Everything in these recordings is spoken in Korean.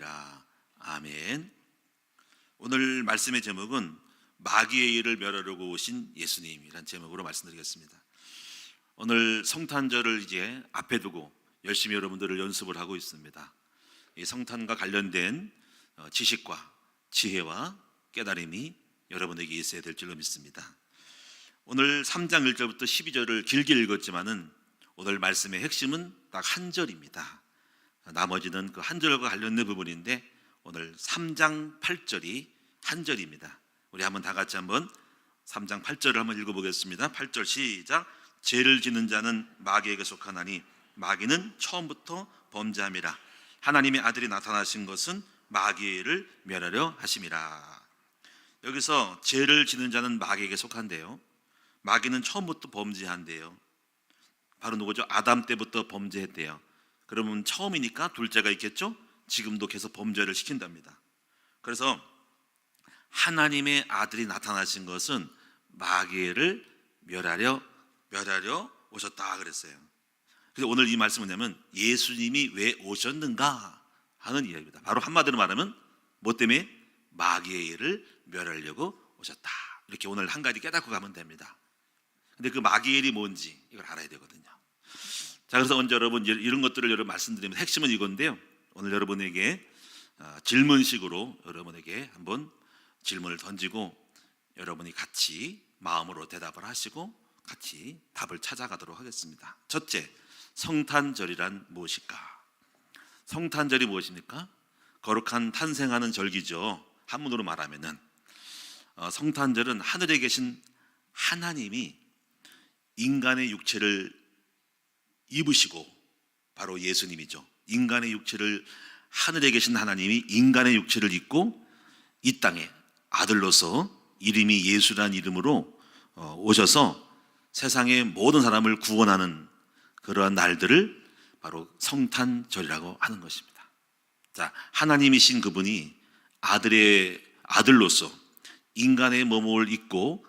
하시느니라. 아멘. 오늘 말씀의 제목은 마귀의 일을 멸하려고 오신 예수님이란 제목으로 말씀드리겠습니다. 오늘 성탄절을 이제 앞에 두고 열심히 여러분들을 연습을 하고 있습니다. 이 성탄과 관련된 지식과 지혜와 깨달음이 여러분에게 있어야 될 줄로 믿습니다. 오늘 3장 1절부터 12절을 길게 읽었지만은 오늘 말씀의 핵심은 딱 한 절입니다. 나머지는 그 한 절과 관련된 부분인데 오늘 3장 8절이 한 절입니다. 우리 한번 다 같이 한번 3장 8절을 한번 읽어보겠습니다. 8절 시작. 죄를 짓는 자는 마귀에게 속하나니 마귀는 처음부터 범죄함이라. 하나님의 아들이 나타나신 것은 마귀의 일을 멸하려 하심이라. 여기서 죄를 짓는 자는 마귀에게 속한데요, 마귀는 처음부터 범죄한대요. 바로 누구죠? 아담 때부터 범죄했대요. 그러면 처음이니까 둘째가 있겠죠? 지금도 계속 범죄를 시킨답니다. 그래서 하나님의 아들이 나타나신 것은 마귀를 멸하려 오셨다 그랬어요. 그래서 오늘 이 말씀은 뭐냐면 예수님이 왜 오셨는가 하는 이야기입니다. 바로 한마디로 말하면 뭐 때문에? 마귀의 일을 멸하려고 오셨다. 이렇게 오늘 한 가지 깨닫고 가면 됩니다. 근데 그 마귀의 일이 뭔지 이걸 알아야 되거든요. 자, 그래서 먼저 여러분 이런 것들을 여러분 말씀드리면 핵심은 이건데요, 오늘 여러분에게 질문식으로 여러분에게 한번 질문을 던지고 여러분이 같이 마음으로 대답을 하시고 같이 답을 찾아가도록 하겠습니다. 첫째, 성탄절이란 무엇일까? 성탄절이 무엇입니까? 거룩한 탄생하는 절기죠. 한문으로 말하면은 성탄절은 하늘에 계신 하나님이 인간의 육체를 입으시고, 바로 예수님이죠. 인간의 육체를, 하늘에 계신 하나님이 인간의 육체를 입고 이 땅에 아들로서 이름이 예수라는 이름으로 오셔서 세상의 모든 사람을 구원하는 그러한 날들을 바로 성탄절이라고 하는 것입니다. 자, 하나님이신 그분이 아들로서 인간의 몸을 입고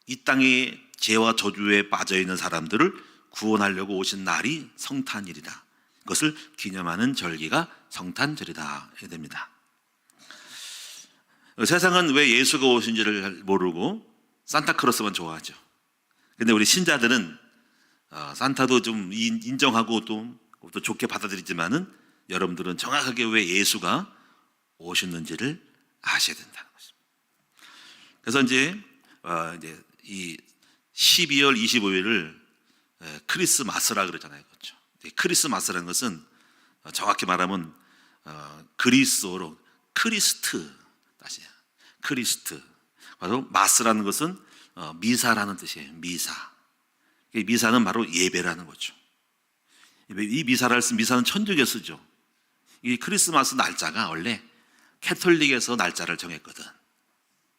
이 땅의 죄와 저주에 빠져 있는 사람들을 구원하려고 오신 날이 성탄일이다. 그것을 기념하는 절기가 성탄절이다 해야 됩니다. 세상은 왜 예수가 오신지를 잘 모르고 산타크로스만 좋아하죠. 근데 우리 신자들은 산타도 좀 인정하고 또 좋게 받아들이지만은 여러분들은 정확하게 왜 예수가 오셨는지를 아셔야 된다는 것입니다. 그래서 이제 이 12월 25일을 크리스마스라 그러잖아요. 그렇죠? 크리스마스라는 것은 정확히 말하면 그리스어로 크리스트, 다시 크리스트. 바로 마스라는 것은 미사라는 뜻이에요. 미사는 바로 예배라는 거죠. 이 미사는 천주교 쓰죠. 이 크리스마스 날짜가 원래 캐톨릭에서 날짜를 정했거든.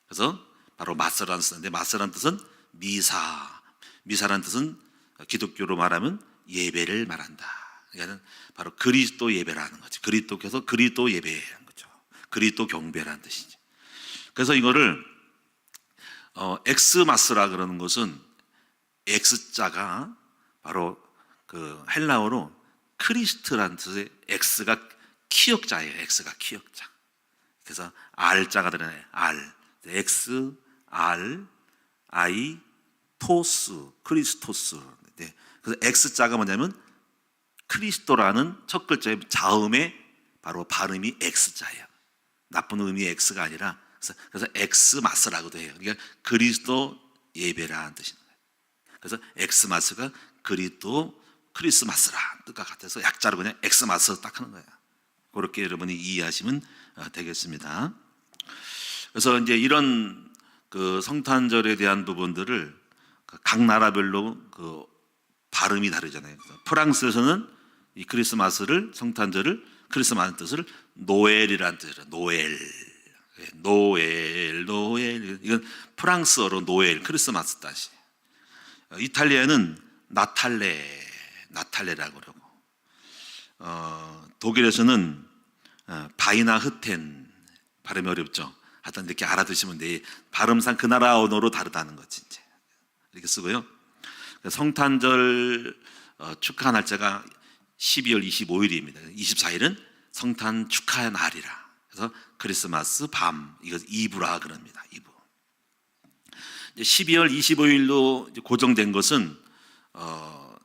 그래서 바로 마스라는 쓰는데, 마스라는 뜻은 미사라는 뜻은 기독교로 말하면 예배를 말한다. 그러니까 바로 그리스도 예배라는 거죠. 그리스도께서 그리스도 예배라는 거죠. 그리스도 경배라는 뜻이죠. 그래서 이거를 엑스마스라 그러는 것은 X자가 바로 그 헬라어로 크리스트라는 뜻의 X가 키역자예요. X가 키역자. 그래서 R자가 들어가요. R, X, R, I, 토스, 크리스토스. 그래서 X자가 뭐냐면 크리스토라는 첫 글자의 자음의 바로 발음이 X자예요. 나쁜 의미의 X가 아니라, 그래서 엑스마스라고도 해요. 그러니까 그리스도 예배라는 뜻인 거예요. 그래서 엑스마스가 그리스도 크리스마스라 뜻과 같아서 약자로 그냥 엑스마스 딱 하는 거예요. 그렇게 여러분이 이해하시면 되겠습니다. 그래서 이제 이런 그 성탄절에 대한 부분들을 각 나라별로 그 발음이 다르잖아요. 프랑스에서는 이 크리스마스를, 성탄절을, 크리스마스 뜻을 노엘이라는 뜻이에요. 노엘. 이건 프랑스어로 노엘, 크리스마스 뜻이. 이탈리아는 나탈레라고 그러고, 독일에서는 바이나흐텐, 발음이 어렵죠. 하여튼 이렇게 알아두시면 돼. 발음상 그 나라 언어로 다르다는 거지. 이제 이렇게 쓰고요. 성탄절 축하 날짜가 12월 25일입니다. 24일은 성탄 축하 날이라. 그래서 크리스마스 밤, 이거 이브라 그럽니다. 이브. 12월 25일로 고정된 것은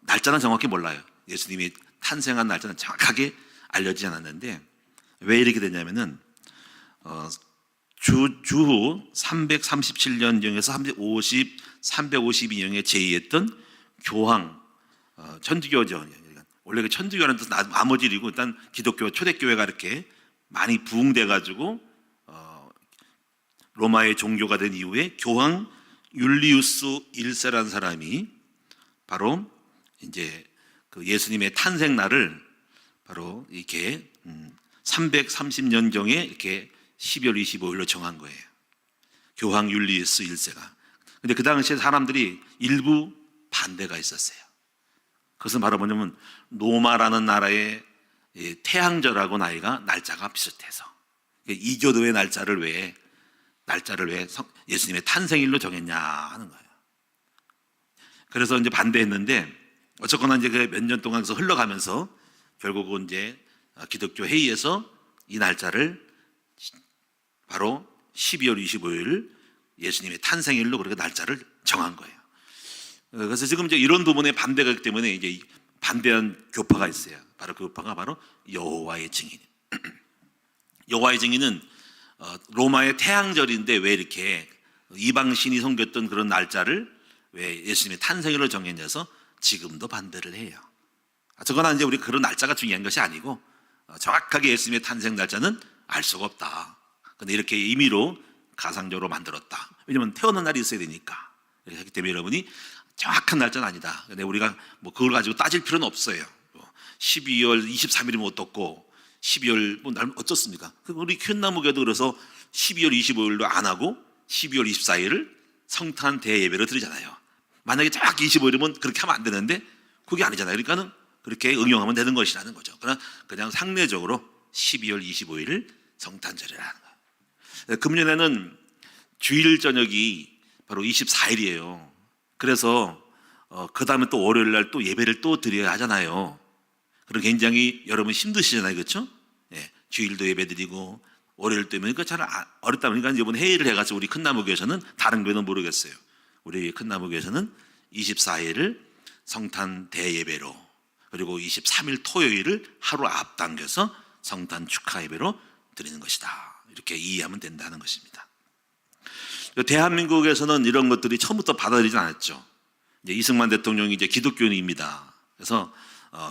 날짜는 정확히 몰라요. 예수님이 탄생한 날짜는 정확하게 알려지지 않았는데, 왜 이렇게 되냐면은 주후 337년경에서 352년에 제의했던 교황, 천주교죠. 원래 천주교라는 뜻은 나머지이고, 일단 기독교 초대교회가 이렇게 많이 부흥돼 가지고 로마의 종교가 된 이후에 교황 율리우스 1세라는 사람이 바로 이제 그 예수님의 탄생 날을 바로 이렇게 330년경에 이렇게 12월 25일로 정한 거예요. 교황 율리우스 1세가. 근데 그 당시에 사람들이 일부 반대가 있었어요. 그것은 바로 뭐냐면 로마라는 나라의 태양절하고 날짜가 비슷해서 이교도의 날짜를 왜 예수님의 탄생일로 정했냐 하는 거예요. 그래서 이제 반대했는데, 어쨌거나 이제 몇 년 동안 흘러가면서 결국은 이제 기독교 회의에서 이 날짜를 바로 12월 25일 예수님의 탄생일로 그렇게 날짜를 정한 거예요. 그래서 지금 이제 이런 부분에 반대가 있기 때문에 이제 반대한 교파가 있어요. 바로 그 교파가 바로 여호와의 증인. 여호와의 증인은 로마의 태양절인데 왜 이렇게 이방 신이 섬겼던 그런 날짜를 왜 예수님의 탄생일로 정했냐서 지금도 반대를 해요. 어쨌거나 이제 우리 그런 날짜가 중요한 것이 아니고 정확하게 예수님의 탄생 날짜는 알 수가 없다. 근데 이렇게 임의로 가상적으로 만들었다. 왜냐하면 태어난 날이 있어야 되니까. 이렇게 했기 때문에 여러분이 정확한 날짜는 아니다. 근데 우리가 뭐 그걸 가지고 따질 필요는 없어요. 12월 23일이면 어떻고 12월 뭐 날 어떻습니까? 우리 퀼나무교도 그래서 12월 25일로 안 하고 12월 24일을 성탄 대예배로 드리잖아요. 만약에 정확히 25일이면 그렇게 하면 안 되는데 그게 아니잖아요. 그러니까는 그렇게 응용하면 되는 것이라는 거죠. 그냥 상례적으로 12월 25일을 성탄절이라는 거예요. 금년에는 주일 저녁이 바로 24일이에요. 그래서 그 다음에 또 월요일 날 또 예배를 또 드려야 하잖아요. 그럼 굉장히 여러분 힘드시잖아요, 그렇죠? 예, 주일도 예배 드리고 월요일도 예배. 그러니까 잘 어렵다 보니까 이번 회의를 해가지고 우리 큰나무교회에서는, 다른 교회는 모르겠어요. 우리 큰나무교회에서는 24일을 성탄 대예배로, 그리고 23일 토요일을 하루 앞당겨서 성탄 축하 예배로 드리는 것이다. 이렇게 이해하면 된다는 것입니다. 대한민국에서는 이런 것들이 처음부터 받아들이지 않았죠. 이제 이승만 대통령이 이제 기독교인입니다. 그래서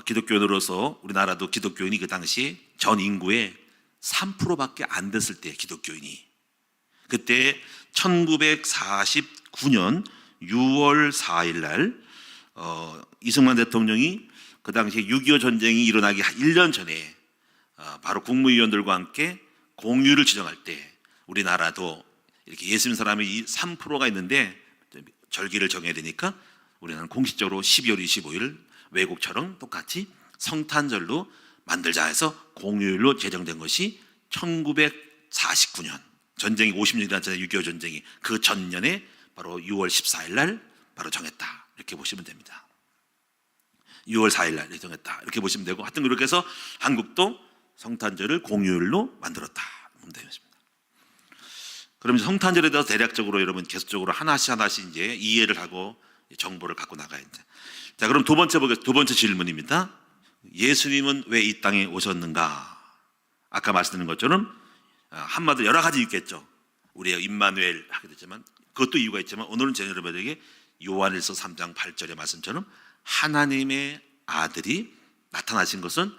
기독교인으로서 우리나라도 기독교인이 그 당시 전 인구의 3%밖에 안 됐을 때 기독교인이, 그때 1949년 6월 4일 날 이승만 대통령이 그 당시 6.25 전쟁이 일어나기 1년 전에 바로 국무위원들과 함께 공휴일을 지정할 때 우리나라도 이렇게 예수 믿는 사람이 3%가 있는데 절기를 정해야 되니까 우리는 공식적으로 12월 25일 외국처럼 똑같이 성탄절로 만들자 해서 공휴일로 제정된 것이 1949년, 전쟁이 50년이 지났잖아요. 6.25 전쟁이. 그 전년에 바로 6월 14일 날 바로 정했다. 이렇게 보시면 됩니다. 6월 4일 날 정했다. 이렇게 보시면 되고, 하여튼 그렇게 해서 한국도 성탄절을 공휴일로 만들었다. 보면 되겠습니다. 그럼 성탄절에 대해서 대략적으로 여러분 계속적으로 하나씩 이제 이해를 하고 정보를 갖고 나가야 돼. 자, 그럼 두 번째 질문입니다. 예수님은 왜 이 땅에 오셨는가? 아까 말씀드린 것처럼 한마디로 여러 가지 있겠죠. 우리의 임마누엘 하게 됐지만 그것도 이유가 있지만, 오늘은 제가 여러분에게 요한일서 3장 8절의 말씀처럼 하나님의 아들이 나타나신 것은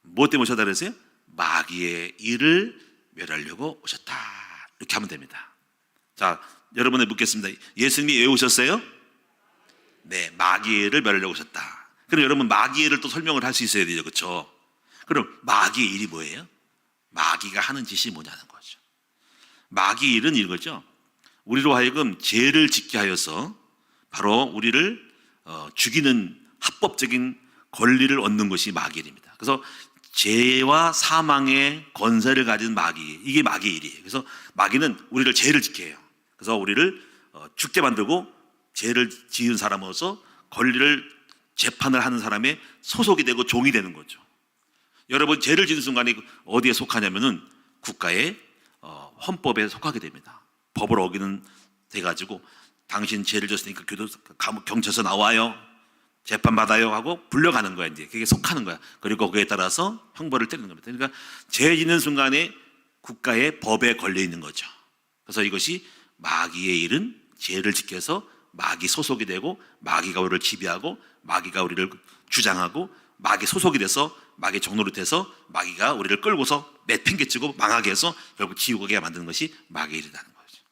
무엇 때문에 오셨다 그랬어요? 마귀의 일을 멸하려고 오셨다. 이렇게 하면 됩니다. 자, 여러분에 묻겠습니다. 예수님이 왜 오셨어요? 네, 마귀의 일을 멸하려고 오셨다. 그럼 여러분 마귀의 일을 또 설명을 할 수 있어야 되죠, 그렇죠? 그럼 마귀의 일이 뭐예요? 마귀가 하는 짓이 뭐냐는 거죠. 마귀의 일은 이거죠. 우리로 하여금 죄를 짓게 하여서 바로 우리를 죽이는 합법적인 권리를 얻는 것이 마귀의 일입니다. 그래서 죄와 사망의 권세를 가진 마귀, 이게 마귀의 일이에요. 그래서 마귀는 우리를 죄를 짓게 해요. 그래서 우리를 죽게 만들고 죄를 지은 사람으로서 권리를 재판을 하는 사람의 소속이 되고 종이 되는 거죠. 여러분, 죄를 지은 순간에 어디에 속하냐면은 국가의 헌법에 속하게 됩니다. 법을 어기는 돼가지고 당신 죄를 졌으니까 감옥 경찰서 나와요, 재판 받아요 하고 불려가는 거야. 이제 그게 속하는 거야. 그리고 거기에 따라서 형벌을 때리는 겁니다. 그러니까 죄 짓는 순간에 국가의 법에 걸려 있는 거죠. 그래서 이것이 마귀의 일은 죄를 짓게 해서 마귀 소속이 되고 마귀가 우리를 지배하고 마귀가 우리를 주장하고 마귀 소속이 돼서 마귀 종로로 돼서 마귀가 우리를 끌고서 내팽개치고 망하게 해서 결국 지옥에 만드는 것이 마귀의 일이라는 거죠.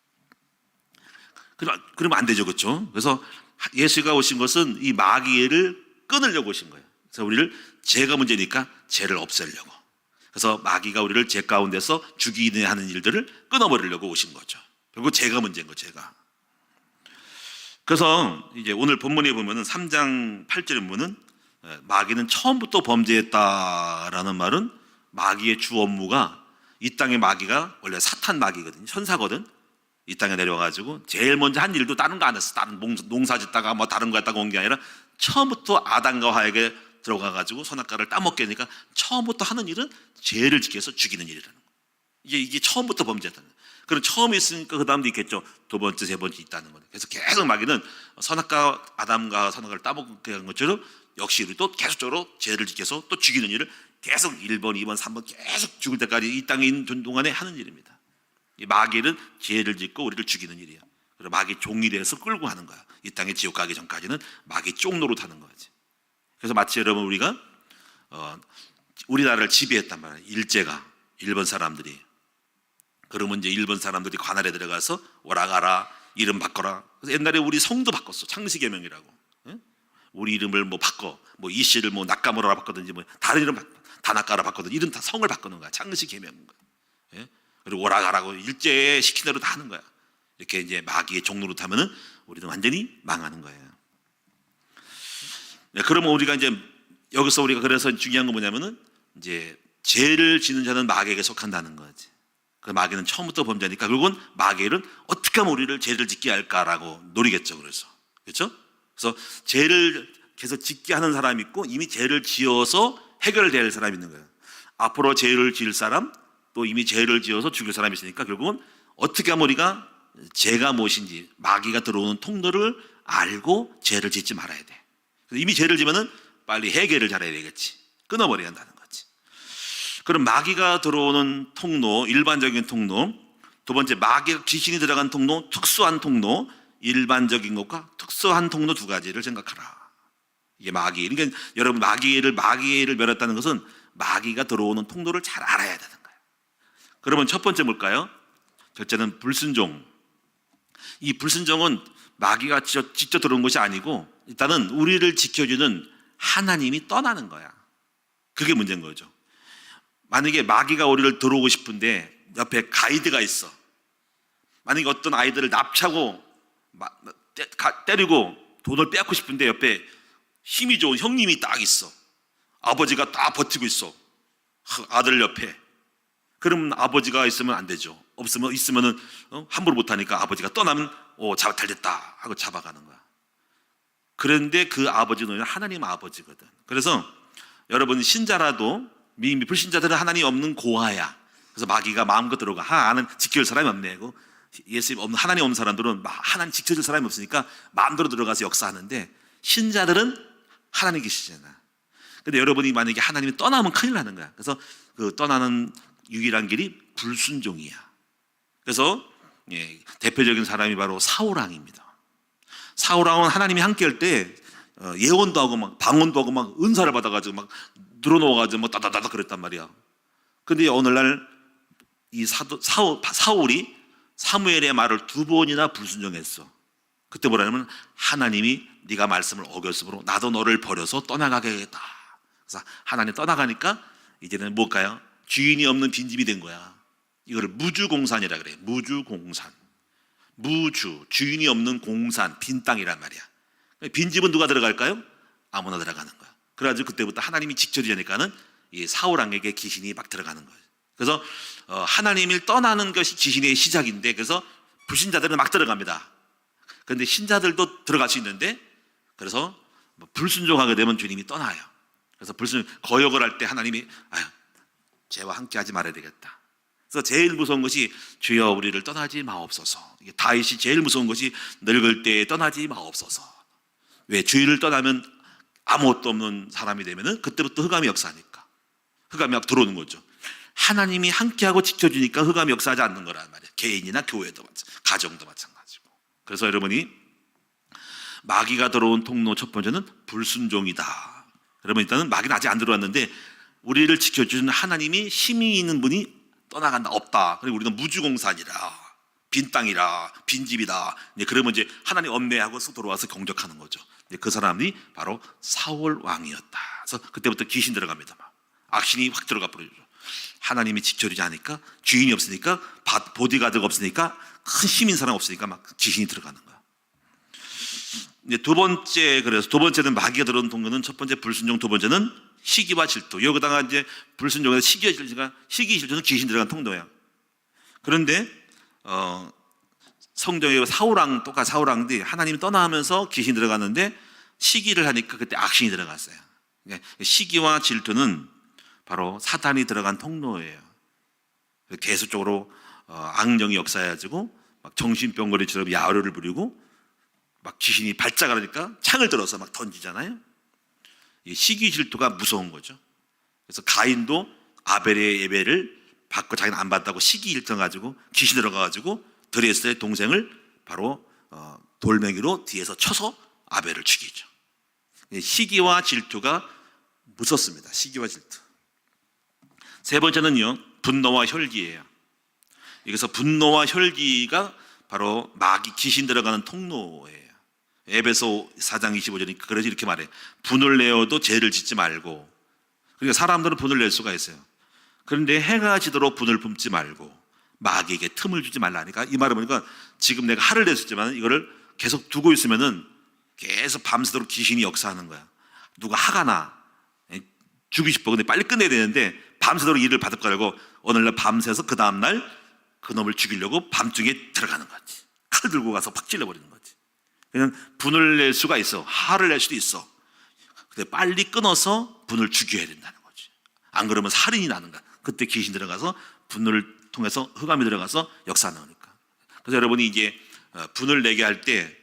그러면 안 되죠, 그렇죠? 그래서 예수가 오신 것은 이 마귀를 끊으려고 오신 거예요. 그래서 우리를 죄가 문제니까 죄를 없애려고. 그래서 마귀가 우리를 죄 가운데서 죽이게 하는 일들을 끊어버리려고 오신 거죠. 결국 죄가 문제인 거죠, 죄가. 그래서 이제 오늘 본문에 보면은 3장 8절에 보면은 마귀는 처음부터 범죄했다라는 말은 마귀의 주 업무가 이 땅의 마귀가 원래 사탄 마귀거든요. 천사거든. 이 땅에 내려와가지고 제일 먼저 한 일도 다른 거 안 했어. 다른 농사 짓다가 뭐 다른 거 했다가 온 게 아니라 처음부터 아담과 하에게 들어가가지고 선악과를 따먹게 하니까 처음부터 하는 일은 죄를 짓게 해서 죽이는 일이라는 거예요. 이게 처음부터 범죄했다는 거예요. 그럼 처음에 있으니까 그 다음도 있겠죠. 두 번째, 세 번째 있다는 거예요. 그래서 계속 마귀는 선악과 아담과 선악과를 따먹게 한 것처럼 역시 우리 또 계속적으로 죄를 짓게 해서 또 죽이는 일을 계속 1번, 2번, 3번 계속 죽을 때까지 이 땅에 있는 동안에 하는 일입니다. 이 마귀는 죄를 짓고 우리를 죽이는 일이야. 그래서 마귀 종이 돼서 끌고 하는 거야. 이 땅에 지옥 가기 전까지는 마귀 쪽 노릇하는 거지. 그래서 마치 여러분 우리가 우리나라를 지배했단 말이야. 일제가 일본 사람들이. 그러면 이제 일본 사람들이 관할에 들어가서 오라가라, 이름 바꿔라. 그래서 옛날에 우리 성도 바꿨어. 창시개명이라고. 우리 이름을 뭐 바꿔, 뭐 이씨를 뭐 낙가무라라 바꾸든지 뭐 다른 이름 다낙가라 바꾸든지 이름 다 성을 바꾸는 거야. 창시개명인 거야. 그리고 오라가라고 일제 시킨 대로 다 하는 거야. 이렇게 이제 마귀의 종로로 하면은 우리는 완전히 망하는 거예요. 그러면 우리가 이제 여기서 우리가 그래서 중요한 건 뭐냐면은 이제 죄를 지는 자는 마귀에게 속한다는 거지. 그 마귀는 처음부터 범죄니까 결국은 마귀는 어떻게 하면 우리를 죄를 짓게 할까라고 노리겠죠. 그래서 그렇죠? 그래서 죄를 계속 짓게 하는 사람이 있고 이미 죄를 지어서 해결될 사람이 있는 거예요. 앞으로 죄를 지을 사람 또 이미 죄를 지어서 죽일 사람이 있으니까 결국은 어떻게 하면 우리가 죄가 무엇인지 마귀가 들어오는 통로를 알고 죄를 짓지 말아야 돼. 그래서 이미 죄를 지면은 빨리 해결을 잘해야 되겠지. 끊어버려야 한다는 거지. 그럼 마귀가 들어오는 통로, 일반적인 통로, 두 번째 마귀 귀신이 들어간 통로, 특수한 통로, 일반적인 것과 특수한 통로 두 가지를 생각하라. 이게 마귀. 그러니까 여러분 마귀를 멸했다는 것은 마귀가 들어오는 통로를 잘 알아야 되는 거예요. 그러면 첫 번째 뭘까요? 첫째는 불순종. 이 불순종은 마귀가 직접 들어온 것이 아니고 일단은 우리를 지켜주는 하나님이 떠나는 거야. 그게 문제인 거죠. 만약에 마귀가 우리를 들어오고 싶은데 옆에 가이드가 있어. 만약에 어떤 아이들을 납치하고 때리고 돈을 빼앗고 싶은데 옆에 힘이 좋은 형님이 딱 있어. 아버지가 딱 버티고 있어. 아들 옆에. 그러면 아버지가 있으면 안 되죠. 있으면은 함부로 못하니까 아버지가 떠나면 잘됐다 하고 잡아가는 거야. 그런데 그 아버지는 하나님 아버지거든. 그래서 여러분 신자라도 이미 불신자들은 하나님 없는 고아야. 그래서 마귀가 마음껏 들어가. 하나는 지켜줄 사람이 없네. 예수 없는 하나님 없는 사람들은 하나님 지켜줄 사람이 없으니까 마음대로 들어가서 역사하는데 신자들은 하나님 계시잖아. 근데 여러분이 만약에 하나님이 떠나면 큰일 나는 거야. 그래서 그 떠나는 유일한 길이 불순종이야. 그래서 대표적인 사람이 바로 사울왕입니다. 사울왕은 하나님이 함께할 때 예언도 하고 막 방언도 하고 막 은사를 받아가지고 막 늘어놓아가지고 뭐 따다다다 그랬단 말이야. 근데 오늘날 이 사울이 사무엘의 말을 2번이나 불순종했어. 그때 뭐라냐면 하나님이 네가 말씀을 어겼으므로 나도 너를 버려서 떠나가게 하겠다. 그래서 하나님 떠나가니까 이제는 뭘까요? 주인이 없는 빈집이 된 거야. 이거를 무주공산이라 그래. 무주공산. 무주, 주인이 없는 공산, 빈 땅이란 말이야. 빈집은 누가 들어갈까요? 아무나 들어가는 거야. 그래가지고 그때부터 하나님이 지켜주니까는 이 사울왕에게 귀신이 막 들어가는 거예요. 그래서 하나님을 떠나는 것이 귀신의 시작인데 그래서 불신자들은 막 들어갑니다. 그런데 신자들도 들어갈 수 있는데 그래서 불순종하게 되면 주님이 떠나요. 그래서 거역을 할 때 하나님이 죄와 함께 하지 말아야 되겠다. 그래서 제일 무서운 것이 주여 우리를 떠나지 마옵소서. 이게 다윗이 제일 무서운 것이 늙을 때 떠나지 마옵소서. 왜? 주의를 떠나면 아무것도 없는 사람이 되면은 그때부터 흑암이 역사하니까 흑암이 막 들어오는 거죠. 하나님이 함께하고 지켜주니까 흑암이 역사하지 않는 거란 말이에요. 개인이나 교회도 마찬가지고 가정도 마찬가지고. 그래서 여러분이 마귀가 들어온 통로 첫 번째는 불순종이다. 그러면 일단은 마귀는 아직 안 들어왔는데 우리를 지켜주는 하나님이 힘이 있는 분이 떠나간다, 없다. 그리고 우리는 무주공산이라, 빈 땅이라, 빈집이다. 그러면 이제 하나님 엄내하고 들어와서 공격하는 거죠. 그 사람이 바로 사울 왕이었다. 그래서 그때부터 귀신 들어갑니다. 악신이 확 들어가 버리죠. 하나님이 지켜주지 않으니까, 주인이 없으니까, 보디가드가 없으니까, 큰 힘인 사람 없으니까 막 귀신이 들어가는 거야. 두 번째, 그래서 두 번째는 마귀가 들어온 통로는 첫 번째 불순종, 두 번째는 시기와 질투. 여기다가 이제 불순종에서 시기와 질투가, 시기 질투는 귀신 들어간 통로야. 그런데 성경에 사울왕, 똑같이 사울왕들이 하나님이 떠나면서 귀신 들어갔는데 시기를 하니까 그때 악신이 들어갔어요. 시기와 질투는 바로 사탄이 들어간 통로예요. 계속적으로 악령이 역사해가지고 막 정신병거리처럼 야유를 부리고 막 귀신이 발작을 하니까 창을 들어서 막 던지잖아요. 이 시기 질투가 무서운 거죠. 그래서 가인도 아벨의 예배를 받고 자기는 안 받다고 시기 질투가지고 귀신 들어가가지고 드레스의 동생을 바로 돌멩이로 뒤에서 쳐서 아벨을 죽이죠. 시기와 질투가 무섭습니다. 시기와 질투. 세 번째는요, 분노와 혈기예요. 여기서 분노와 혈기가 바로 마귀 귀신 들어가는 통로예요. 에베소 4장 25절이 그래서 이렇게 말해. 분을 내어도 죄를 짓지 말고. 그러니까 사람들은 분을 낼 수가 있어요. 그런데 해가 지도록 분을 뿜지 말고 마귀에게 틈을 주지 말라니까. 이 말을 보니까 지금 내가 화를 냈었지만 이거를 계속 두고 있으면은 계속 밤새도록 귀신이 역사하는 거야. 누가 화가 나 죽이고 싶어. 근데 빨리 끝내야 되는데 밤새도록 일을 받을 거라고 오늘날 밤새서 그 다음날 그놈을 죽이려고 밤중에 들어가는 거지. 칼 들고 가서 팍 찔러버리는 거지. 그냥 분을 낼 수가 있어. 화를 낼 수도 있어. 근데 빨리 끊어서 분을 죽여야 된다는 거지. 안 그러면 살인이 나는 거야. 그때 귀신 들어가서 분을 통해서 흑암이 들어가서 역사하는 거니까. 그래서 여러분이 이제 분을 내게 할 때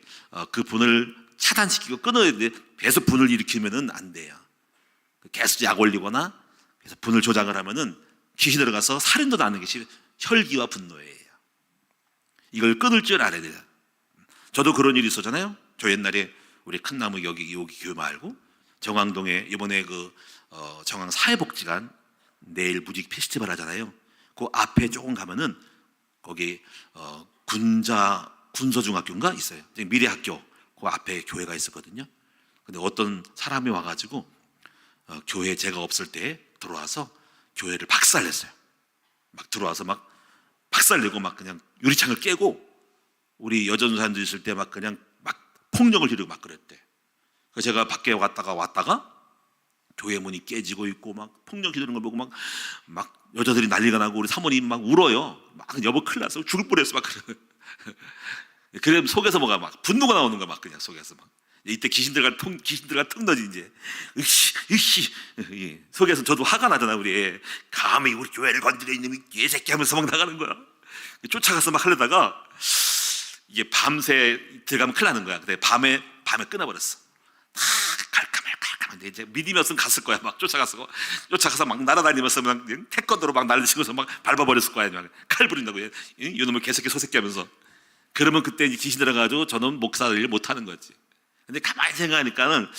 그 분을 차단시키고 끊어야 돼. 계속 분을 일으키면은 안 돼요. 계속 약 올리거나 그래서 분을 조작을 하면은 귀신 들어가서 살인도 나는 것이 혈기와 분노예요. 이걸 끊을 줄 알아야 돼요. 저도 그런 일이 있었잖아요. 저 옛날에 우리 큰나무 여기 교회 말고 정왕동에 이번에 정왕 사회복지관 내일 무직 페스티벌 하잖아요. 그 앞에 조금 가면은 거기 군서중학교인가 있어요. 미래학교 그 앞에 교회가 있었거든요. 근데 어떤 사람이 와가지고 교회 제가 없을 때 들어와서 교회를 박살냈어요. 막 들어와서 막 박살내고 막 그냥 유리창을 깨고 우리 여전사님들 있을 때 막 그냥 막 폭력을 지르고 막 그랬대. 그래서 제가 밖에 왔다가 교회 문이 깨지고 있고 막 폭력 지르는 걸 보고 막 여자들이 난리가 나고 우리 사모님 막 울어요. 막 여보 큰일 났어. 죽을 뻔했어. 막 그래. 그래 속에서 뭐가 막 분노가 나오는 거야. 막 그냥 속에서 막. 이때 귀신 들어갈 틈너지 이제. 으씨. 속에서 저도 화가 나잖아. 우리 감히 우리 교회를 건드려 있는 개새끼 하면서 막 나가는 거야. 쫓아가서 막 하려다가 이게 밤새 들어가면 큰일 나는 거야. 근데 밤에 끊어버렸어. 갈까말까. 이제 믿음이었으면 갔을 거야. 막 쫓아가서 막 날아다니면서 막 태권도로 막 날리시면서 막 밟아버렸을 거야. 칼 부린다고. 이놈의 개새끼 소새끼 하면서. 그러면 그때 이제 귀신 들어가지고 저는 목사 일을 못 하는 거지. 근데 가만히 생각하니까는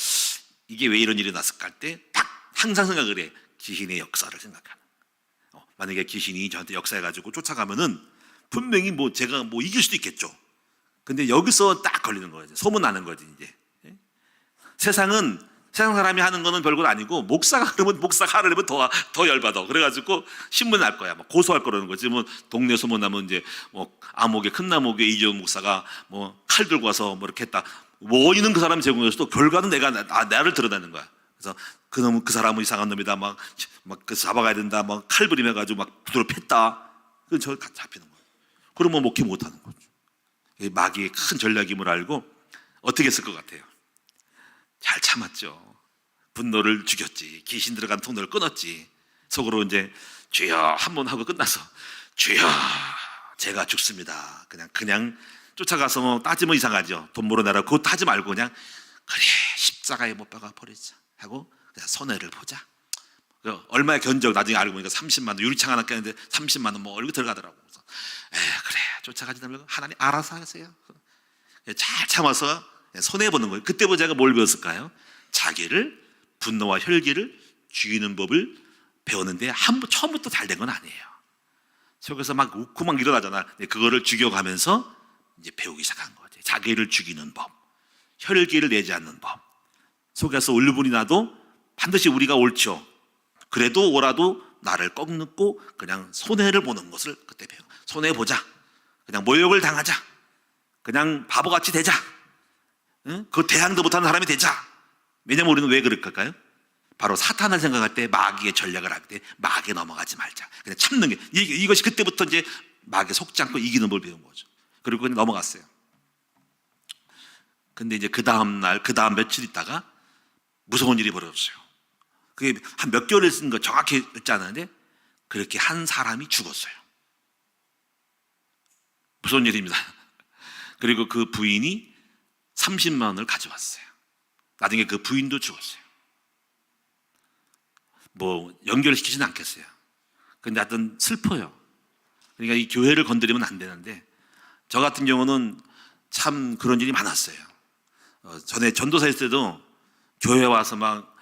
이게 왜 이런 일이 났을까 할 때 딱 항상 생각을 해. 귀신의 역사를 생각하는. 만약에 귀신이 저한테 역사해가지고 쫓아가면은 분명히 제가 이길 수도 있겠죠. 근데 여기서 딱 걸리는 거지. 소문나는 거지 이제. 세상 사람이 하는 거는 별건 아니고 목사가 하를 하면 더 열받아. 그래가지고 신문 날 거야. 막 고소할 거라는 거지. 동네 소문 나면 이제 큰 나무교 이재용 목사가 칼 들고 와서 이렇게 했다. 원인은 그 사람이 제공해서도 결과는 나를 드러내는 거야. 그래서 그 사람은 이상한 놈이다. 막 잡아가야 된다. 막 칼 부림해가지고 막 부드러 팼다. 그건 저 잡히는 거야. 그러면 목회 못하는 거죠. 마귀의 큰 전략임을 알고 어떻게 했을 것 같아요? 잘 참았죠. 분노를 죽였지. 귀신 들어간 통로를 끊었지. 속으로 이제 주여 한 번 하고 끝나서 주여 제가 죽습니다. 그냥 쫓아가서 뭐 따지면 이상하죠. 돈 물어내라 그것도 하지 말고 그냥 그래 십자가에 못 박아 버리자 하고 그냥 손해를 보자. 얼마의 견적 나중에 알고 보니까 30만 원, 유리창 하나 깼는데 30만 원 뭐 얼굴 들어가더라고. 그래서 그래 쫓아가지 말고 하나님 알아서 하세요. 잘 참아서 손해 보는 거예요. 그때부터 제가 뭘 배웠을까요? 자기를 분노와 혈기를 죽이는 법을 배웠는데 처음부터 잘 된 건 아니에요. 속에서 막 웃고 막 일어나잖아. 그거를 죽여가면서 이제 배우기 시작한 거지. 자기를 죽이는 법, 혈기를 내지 않는 법. 속에서 울분이 나도 반드시 우리가 옳죠. 그래도 오라도 나를 꺾고 그냥 손해를 보는 것을 그때 배워. 손해 보자. 그냥 모욕을 당하자. 그냥 바보같이 되자. 응? 그 대항도 못하는 사람이 되자. 왜냐면 우리는 왜 그럴까요? 바로 사탄을 생각할 때 마귀의 전략을 할 때 마귀에 넘어가지 말자. 그냥 참는 게 이것이 그때부터 이제 마귀에 속지 않고 이기는 걸 배운 거죠. 그리고 그냥 넘어갔어요. 근데 이제 그 다음 며칠 있다가 무서운 일이 벌어졌어요. 그게 한 몇 개월을 쓴 거 정확히 읽지 않았는데 그렇게 한 사람이 죽었어요. 무서운 일입니다. 그리고 그 부인이 30만 원을 가져왔어요. 나중에 그 부인도 죽었어요. 뭐 연결시키지는 않겠어요. 근데 하여튼 슬퍼요. 그러니까 이 교회를 건드리면 안 되는데 저 같은 경우는 참 그런 일이 많았어요. 전에 전도사 했을 때도 교회 와서 막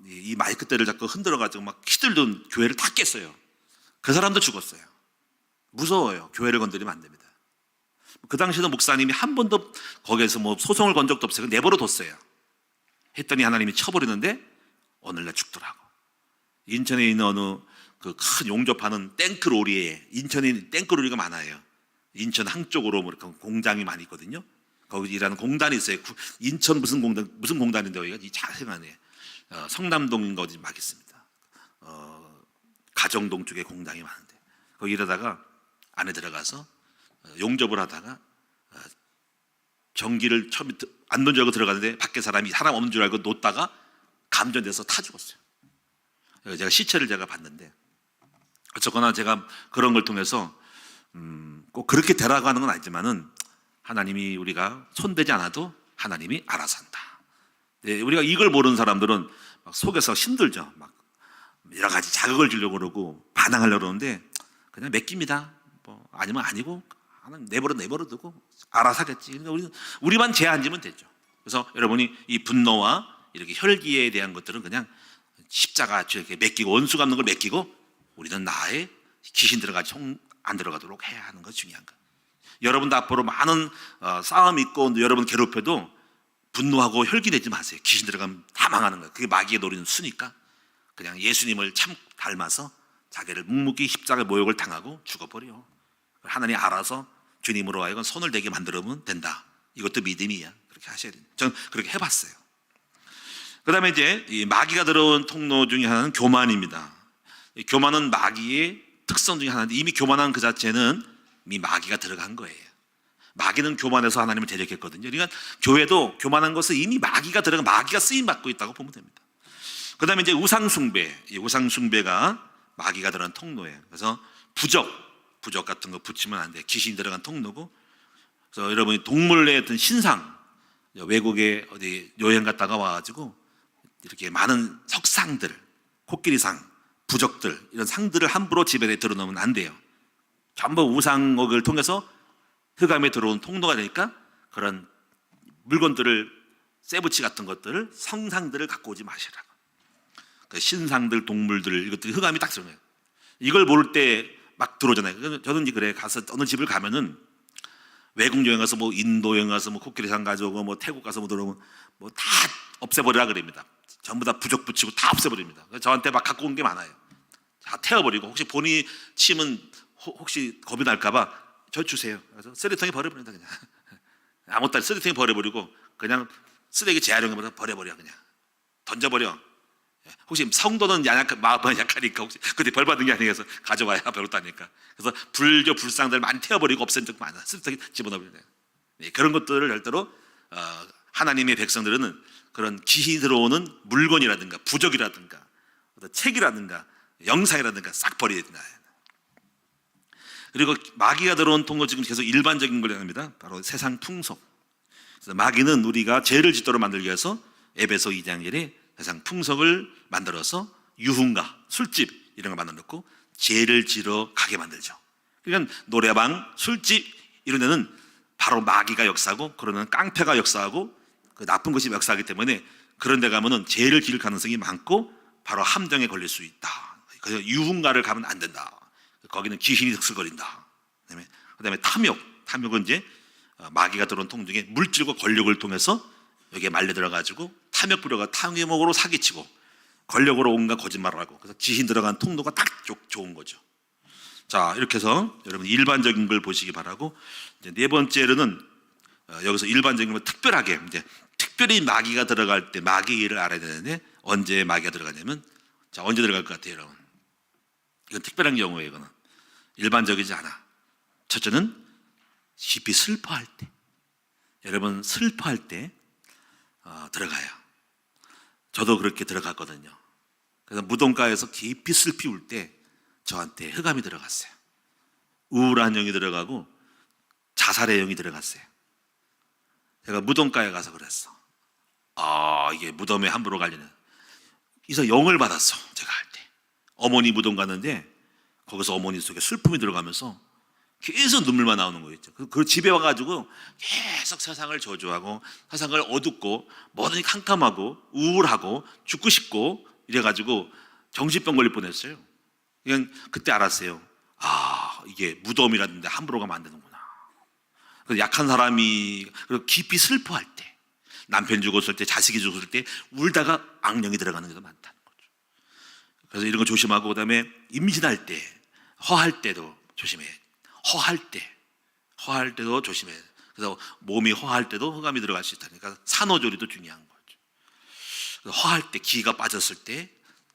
이 마이크대를 잡고 흔들어가지고 막 휘둘던 교회를 다 깼어요. 그 사람도 죽었어요. 무서워요. 교회를 건드리면 안 됩니다. 그 당시에도 목사님이 한 번도 거기에서 뭐 소송을 건 적도 없어요. 내버려 뒀어요. 했더니 하나님이 쳐버리는데 오늘날 죽더라고. 인천에 있는 어느 그 큰 용접하는 탱크로리에, 인천에 탱크로리가 많아요. 인천 항쪽으로 뭐 이렇게 공장이 많이 있거든요. 거기 일하는 공단이 있어요. 인천 무슨 공단인데 여기가 이 자세하네. 성남동인 거지 막 있습니다. 가정동 쪽에 공장이 많은데 거기 일하다가 안에 들어가서 용접을 하다가 전기를 처음에 안 놓은 줄 알고 들어갔는데 밖에 사람 없는 줄 알고 놓다가 감전돼서 타 죽었어요. 제가 시체를 제가 봤는데 어쨌거나 제가 그런 걸 통해서 꼭 그렇게 되라고 하는 건 아니지만은 하나님이 우리가 손대지 않아도 하나님이 알아서 한다. 네, 우리가 이걸 모르는 사람들은 막 속에서 힘들죠. 막 여러 가지 자극을 주려고 그러고 반항하려고 그러는데 그냥 맡깁니다. 뭐 아니면 아니고 하나님 내버려 두고 알아서 하겠지. 그러니까 우리만 제한지면 되죠. 그래서 여러분이 이 분노와 이렇게 혈기에 대한 것들은 그냥 십자가 이렇게 맡기고 원수 갚는 걸 맡기고 우리는 나의 귀신 들어가지 안 들어가도록 해야 하는 것이 중요한 거예요. 여러분도 앞으로 많은 싸움이 있고 여러분 괴롭혀도 분노하고 혈기 내지 마세요. 귀신 들어가면 다 망하는 거예요. 그게 마귀의 노리는 수니까 그냥 예수님을 참 닮아서 자기를 묵묵히 십자가 모욕을 당하고 죽어버려. 하나님 알아서 주님으로 하여금 손을 대게 만들면 된다. 이것도 믿음이야. 그렇게 하셔야 돼요. 저는 그렇게 해봤어요. 그 다음에 이제 이 마귀가 들어온 통로 중에 하나는 교만입니다. 이 교만은 마귀의 특성 중에 하나인데 이미 교만한 그 자체는 이미 마귀가 들어간 거예요. 마귀는 교만해서 하나님을 대적했거든요. 그러니까 교회도 교만한 것은 이미 마귀가 들어간, 마귀가 쓰임받고 있다고 보면 됩니다. 그 다음에 이제 우상숭배, 이 우상숭배가 마귀가 들어간 통로예요. 그래서 부적 같은 거 붙이면 안 돼. 귀신이 들어간 통로고. 그래서 여러분이 동물의 어떤 신상, 외국에 어디 여행 갔다가 와가지고 이렇게 많은 석상들, 코끼리상, 부적들 이런 상들을 함부로 집에 들어놓으면 안 돼요. 전부 우상을 통해서 흑암에 들어온 통로가 되니까 그런 물건들을 쇠붙이 같은 것들을 성상들을 갖고 오지 마시라고. 그 신상들, 동물들 이것들이 흑암이 딱 들어가요. 이걸 모를 때 막 들어오잖아요. 저는 이제 그래 가서 어느 집을 가면은 외국 여행 가서 뭐 인도 여행 가서 뭐 코끼리상 가져오고 뭐 태국 가서 뭐 들어오면 뭐 다 없애버리라 그럽니다. 전부 다 부적 붙이고 다 없애버립니다. 저한테 막 갖고 온 게 많아요. 다 태워버리고 혹시 본인이 치면 혹시 겁이 날까봐 저 주세요. 그래서 쓰레기통에 버려버린다 그냥. 아무것도 아니 쓰레기통에 버려버리고 그냥 쓰레기 재활용해버려 버려버려 그냥 던져버려. 혹시 성도는 마음은 약하니까 혹시 그때 벌 받은 게 아니라서 가져와야 배웠다니까. 그래서 불교 불상들 많이 태워버리고 없앤 적 많아. 쓰레기통에 집어넣어버려요. 그런 것들을 절대로 하나님의 백성들은 그런 기히 들어오는 물건이라든가 부적이라든가 책이라든가 영상이라든가 싹 버려야 된다. 그리고 마귀가 들어온 통로 지금 계속 일반적인 걸 얘기합니다. 바로 세상 풍속. 그래서 마귀는 우리가 죄를 짓도록 만들기 위해서 에베소 2장 1에 세상 풍속을 만들어서 유흥가, 술집 이런 걸 만들어 놓고 죄를 지러 가게 만들죠. 그러니까 노래방, 술집 이런 데는 바로 마귀가 역사하고 그러면 깡패가 역사하고 그 나쁜 것이 역사하기 때문에 그런 데 가면은 죄를 지을 가능성이 많고 바로 함정에 걸릴 수 있다. 그래서 유흥가를 가면 안 된다. 거기는 귀신이 득슬거린다. 그다음에 탐욕은 이제 마귀가 들어온 통 중에 물질과 권력을 통해서 여기에 말려 들어가지고 탐욕 부려가 탐욕으로 사기치고 권력으로 온갖 거짓말을 하고 그래서 귀신 들어간 통로가 딱 좋은 거죠. 자, 이렇게 해서 여러분 일반적인 걸 보시기 바라고 이제 네 번째로는 여기서 일반적인 걸 특별하게 이제 특별히 마귀가 들어갈 때 마귀의 일을 알아야 되는데 언제 마귀가 들어가냐면 자, 언제 들어갈 것 같아요, 여러분? 이건 특별한 경우예요. 이거는 일반적이지 않아. 첫째는 깊이 슬퍼할 때. 여러분 슬퍼할 때 들어가요. 저도 그렇게 들어갔거든요. 그래서 무덤가에서 깊이 슬피 울 때 저한테 흑암이 들어갔어요. 우울한 영이 들어가고 자살의 영이 들어갔어요. 제가 무덤가에 가서 그랬어. 이게 무덤에 함부로 가려는. 그래서 영을 받았어. 제가 할 때 어머니 무덤 갔는데 거기서 어머니 속에 슬픔이 들어가면서 계속 눈물만 나오는 거 있죠. 그 집에 와가지고 계속 세상을 저주하고 세상을 어둡고 뭐든지 캄캄하고 우울하고 죽고 싶고 이래가지고 정신병 걸릴 뻔했어요. 그냥 그때 알았어요. 이게 무덤이라는데 함부로 가면 안 되는구나. 그래서 약한 사람이 깊이 슬퍼할 때, 남편 죽었을 때, 자식이 죽었을 때 울다가 악령이 들어가는 게 더 많다는 거죠. 그래서 이런 거 조심하고 그다음에 임신할 때, 허할 때도 조심해. 허할 때도 조심해. 그래서 몸이 허할 때도 흑암이 들어갈 수 있다니까 산후조리도 중요한 거죠. 그래서 허할 때, 기가 빠졌을 때,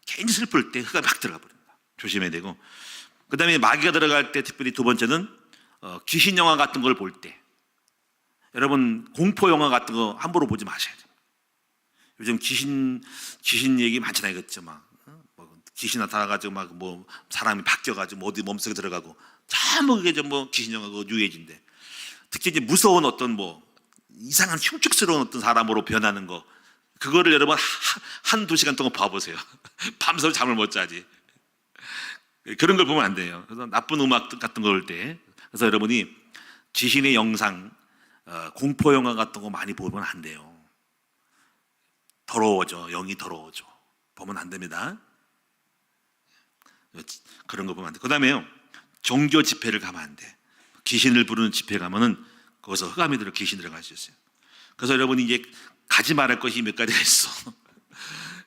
괜히 슬플 때 흑암이 막 들어가 버린다. 조심해야 되고, 그 다음에 마귀가 들어갈 때 특별히 두 번째는 귀신 영화 같은 걸 볼 때, 여러분 공포 영화 같은 거 함부로 보지 마셔야 돼요. 요즘 귀신 얘기 많잖아요, 그렇죠? 귀신 나타나가지고 사람이 바뀌어가지고 어디 몸속에 들어가고 전부 그게 전부 귀신 영화고 뉴에이지인데, 특히 이제 무서운 어떤 이상한 흉측스러운 어떤 사람으로 변하는 거, 그거를 여러분 한두 시간 동안 봐보세요. 밤새워 잠을 못 자지. 그런 걸 보면 안 돼요. 그래서 나쁜 음악 같은 거 볼 때, 그래서 여러분이 귀신의 영상, 공포 영화 같은 거 많이 보면 안 돼요. 더러워져, 영이 더러워져. 보면 안 됩니다. 그런 거 보면 안 돼. 그 다음에요, 종교 집회를 가면 안 돼. 귀신을 부르는 집회 가면은 거기서 흑암이 들어 귀신 들어갈 수 있어요. 그래서 여러분이 이제 가지 말할 것이 몇 가지가 있어.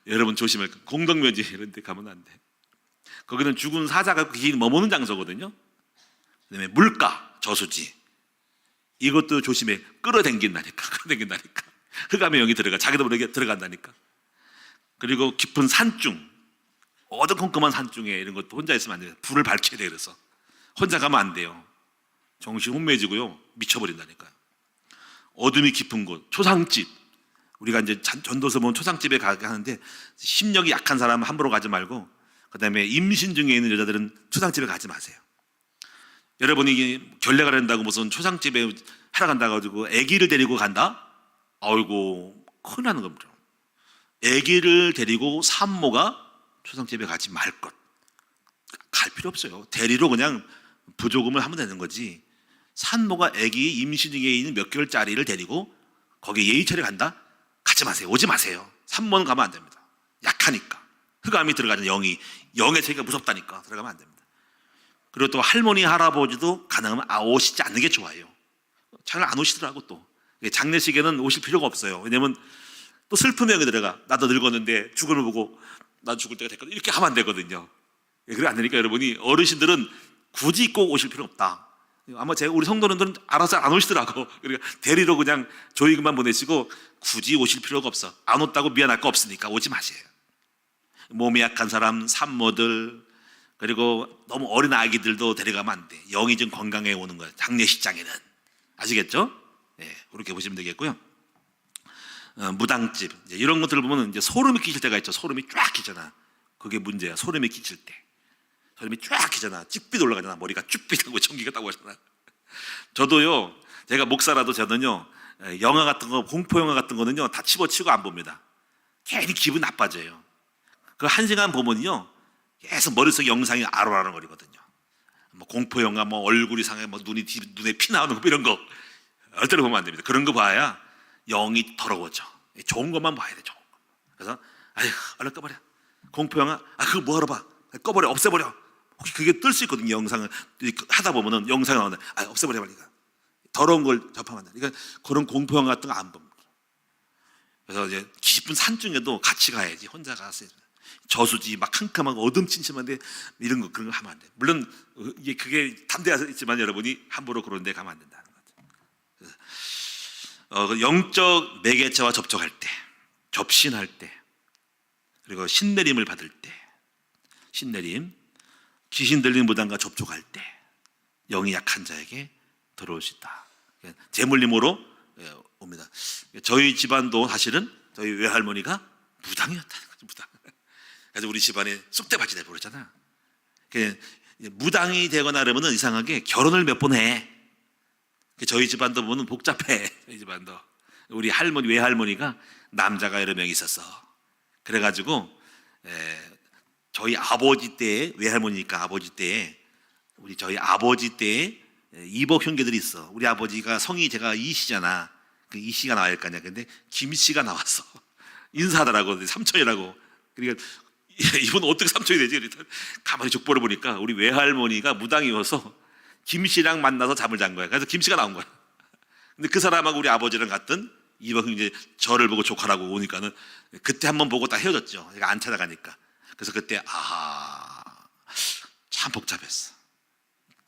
여러분 조심할 거. 공동묘지 이런 데 가면 안 돼. 거기는 죽은 사자가 귀신이 머무는 장소거든요. 그다음에 물가, 저수지. 이것도 조심해. 끌어당긴다니까. 흑암의 영이 들어가. 자기도 모르게 들어간다니까. 그리고 깊은 산중, 어두컴컴한 산중에 이런 것도 혼자 있으면 안 돼요. 불을 밝혀야 돼. 그래서 혼자 가면 안 돼요. 정신 혼미해지고요, 미쳐버린다니까요. 어둠이 깊은 곳, 초상집. 우리가 이제 전도서 보면 초상집에 가게 하는데 심력이 약한 사람은 함부로 가지 말고, 그 다음에 임신 중에 있는 여자들은 초상집에 가지 마세요. 여러분이 결례가 된다고 무슨 초상집에 하러 간다고 가지고 아기를 데리고 간다? 아이고 큰일 나는 겁니다. 아기를 데리고 산모가 초상집에 가지 말 것. 갈 필요 없어요. 대리로 그냥 부조금을 하면 되는 거지. 산모가 아기 임신 중에 있는 몇 개월짜리를 데리고 거기 예의차려 간다? 가지 마세요. 오지 마세요. 산모는 가면 안 됩니다. 약하니까. 흑암이 들어가는 영의 세계가 무섭다니까 들어가면 안 됩니다. 그리고 또 할머니 할아버지도 가능하면 오시지 않는 게 좋아요. 잘 안 오시더라고. 또 장례식에는 오실 필요가 없어요. 왜냐면 또 슬픈 영이 들어가. 나도 늙었는데 죽음을 보고 나 죽을 때가 됐거든, 이렇게 하면 안 되거든요. 그래 안 되니까 여러분이 어르신들은 굳이 꼭 오실 필요 없다. 아마 우리 성도님들은 알아서 안 오시더라고. 그러니까 대리로 그냥 조의금만 보내시고 굳이 오실 필요가 없어. 안 왔다고 미안할 거 없으니까 오지 마세요. 몸이 약한 사람, 산모들, 그리고 너무 어린 아기들도 데려가면 안 돼. 영이 좀 건강해 오는 거예요. 장례식장에는. 아시겠죠? 네, 그렇게 보시면 되겠고요. 무당집 이런 것들을 보면 이제 소름이 끼칠 때가 있죠. 소름이 쫙 끼잖아. 그게 문제야. 소름이 끼칠 때. 소름이 쫙 끼잖아. 찌빛 올라가잖아. 머리가 쭈빛하고 전기가 저도요, 제가 목사라도 저는요, 영화 같은 거, 공포 영화 같은 거는요, 다 집어치고 안 봅니다. 괜히 기분 나빠져요. 그 1시간 보면요, 계속 머릿속에 영상이 아로라로거리거든요. 뭐 공포 영화, 뭐 얼굴이 상해, 뭐 눈에 피 나오는 거 이런 거 절대로 보면 안 됩니다. 그런 거 봐야 영이 더러워져. 좋은 것만 봐야 돼, 좋은 거. 그래서 아휴, 얼른 꺼버려. 공포 영화, 그거 뭐하러 봐? 꺼버려, 없애버려. 혹시 그게 뜰 수 있거든요. 영상을 하다 보면은 영상이 나오는데, 없애버려 빨리. 더러운 걸 접하면 안 돼. 그러니까 그런 공포 영화 같은 거 안 봅니다. 그래서 이제 깊은 산중에도 같이 가야지. 혼자 가서 저수지 막 캄캄하고 어둠침침한데 이런 거 그런 거 하면 안 돼. 물론 이게 그게 담대하지만 여러분이 함부로 그런 데 가면 안 된다는 거죠. 영적 매개체와 접촉할 때, 접신할 때, 그리고 신내림을 받을 때, 신내림, 귀신 들린 무당과 접촉할 때 영이 약한 자에게 들어올 수 있다. 재물림으로 옵니다. 저희 집안도 사실은 저희 외할머니가 무당이었다는 거죠. 무당. 그래서 우리 집안에 쑥대밭이 돼버렸잖아. 무당이 되거나 그러면 이상하게 결혼을 몇 번 해. 저희 집안도 보면 복잡해. 저희 집안도 우리 할머니 외할머니가 남자가 여러 명 있었어. 그래가지고 저희 아버지 때, 외할머니니까 아버지 때, 우리 저희 아버지 때 이복 형제들이 있어. 우리 아버지가 성이 제가 이씨잖아. 그 이씨가 나와야 할 거 아니야. 근데 김씨가 나왔어. 인사하더라고. 삼촌이라고. 그러니까 이분 어떻게 삼촌이 되지? 그랬더니 가만히 족보를 보니까 우리 외할머니가 무당이어서 김씨랑 만나서 잠을 잔 거야. 그래서 김씨가 나온 거야. 근데 그 사람하고 우리 아버지랑 갔던 이복 형제 저를 보고 조카라고 오니까는 그때 한번 보고 딱 헤어졌죠. 제가 안 찾아가니까. 그래서 그때 참 복잡했어.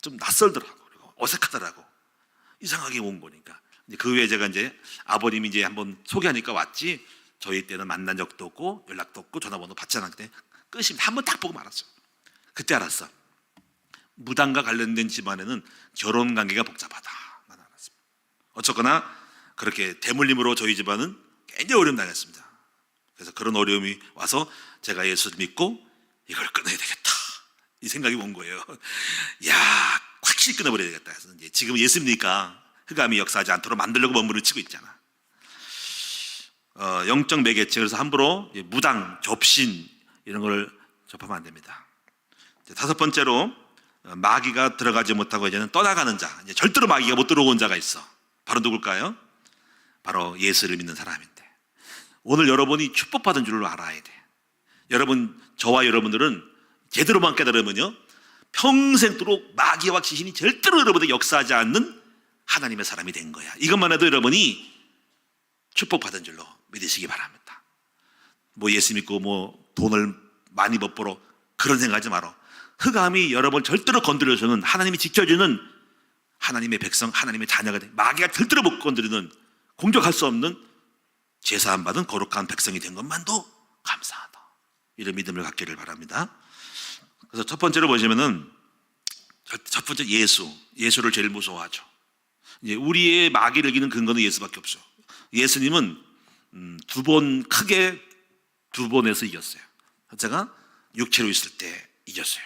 좀 낯설더라고. 그리고 어색하더라고. 이상하게 온 거니까. 그 후에 제가 이제 아버님이 이제 한번 소개하니까 왔지. 저희 때는 만난 적도 없고 연락도 없고 전화번호 받지 않았는데 끝입니다. 한번 딱 보고 말았어. 그때 알았어. 무당과 관련된 집안에는 결혼 관계가 복잡하다. 난 알았습니다. 어쨌거나 그렇게 대물림으로 저희 집안은 굉장히 어려움 당했습니다. 그래서 그런 어려움이 와서 제가 예수를 믿고 이걸 끊어야 되겠다. 이 생각이 온 거예요. 야, 확실히 끊어버려야 되겠다. 그래서 이제 지금 예수 믿으니까 흑암이 역사하지 않도록 만들려고 몸부림을 치고 있잖아. 영적 매개체, 그래서 함부로 무당, 접신 이런 걸 접하면 안 됩니다. 다섯 번째로 마귀가 들어가지 못하고 이제는 떠나가는 자, 이제 절대로 마귀가 못 들어온 자가 있어. 바로 누굴까요? 바로 예수를 믿는 사람인데, 오늘 여러분이 축복받은 줄로 알아야 돼. 여러분, 저와 여러분들은 제대로만 깨달으면요, 평생도록 마귀와 귀신이 절대로 여러분에게 역사하지 않는 하나님의 사람이 된 거야. 이것만 해도 여러분이 축복받은 줄로 믿으시기 바랍니다. 뭐 예수 믿고 뭐 돈을 많이 못 벌어 그런 생각하지 마라. 흑암이 여러분 절대로 건드려서는 하나님이 지켜주는 하나님의 백성, 하나님의 자녀가 돼. 마귀가 절대로 못 건드리는, 공격할 수 없는 제사함 받은 거룩한 백성이 된 것만도 감사하다. 이런 믿음을 갖기를 바랍니다. 그래서 첫 번째로 보시면은, 첫 번째 예수를 제일 무서워하죠. 이제 우리의 마귀를 이기는 근거는 예수밖에 없어. 예수님은 크게 두 번에서 이겼어요. 제가 육체로 있을 때 이겼어요.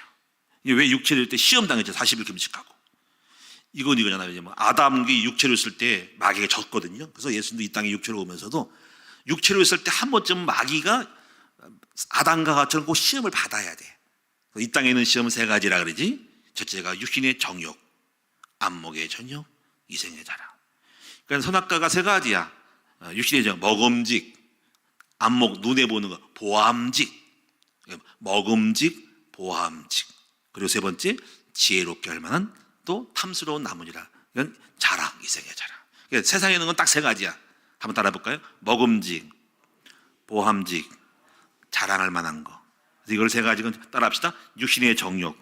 왜 육체로 있을 때 시험 당했죠? 40일 금식하고. 이거잖아요. 뭐 아담이 육체로 있을 때 마귀가 졌거든요. 그래서 예수님도 이 땅에 육체로 오면서도 육체로 있을 때 한 번쯤 마귀가 아담과 같이 꼭 시험을 받아야 돼. 이 땅에 있는 시험은 세 가지라 그러지. 첫째가 육신의 정욕, 안목의 정욕, 이생의 자랑. 그러니까 선악과가 세 가지야. 육신의 정욕, 먹음직, 안목, 눈에 보는 거, 보암직. 먹음직, 보암직. 그리고 세 번째, 지혜롭게 할 만한 또 탐스러운 나무니라. 이건 자랑, 이생의 자랑. 그러니까 세상에 있는 건 딱 세 가지야. 한번 따라 볼까요? 먹음직, 보암직, 자랑할 만한 거. 이걸 세 가지 따라 합시다. 육신의 정욕,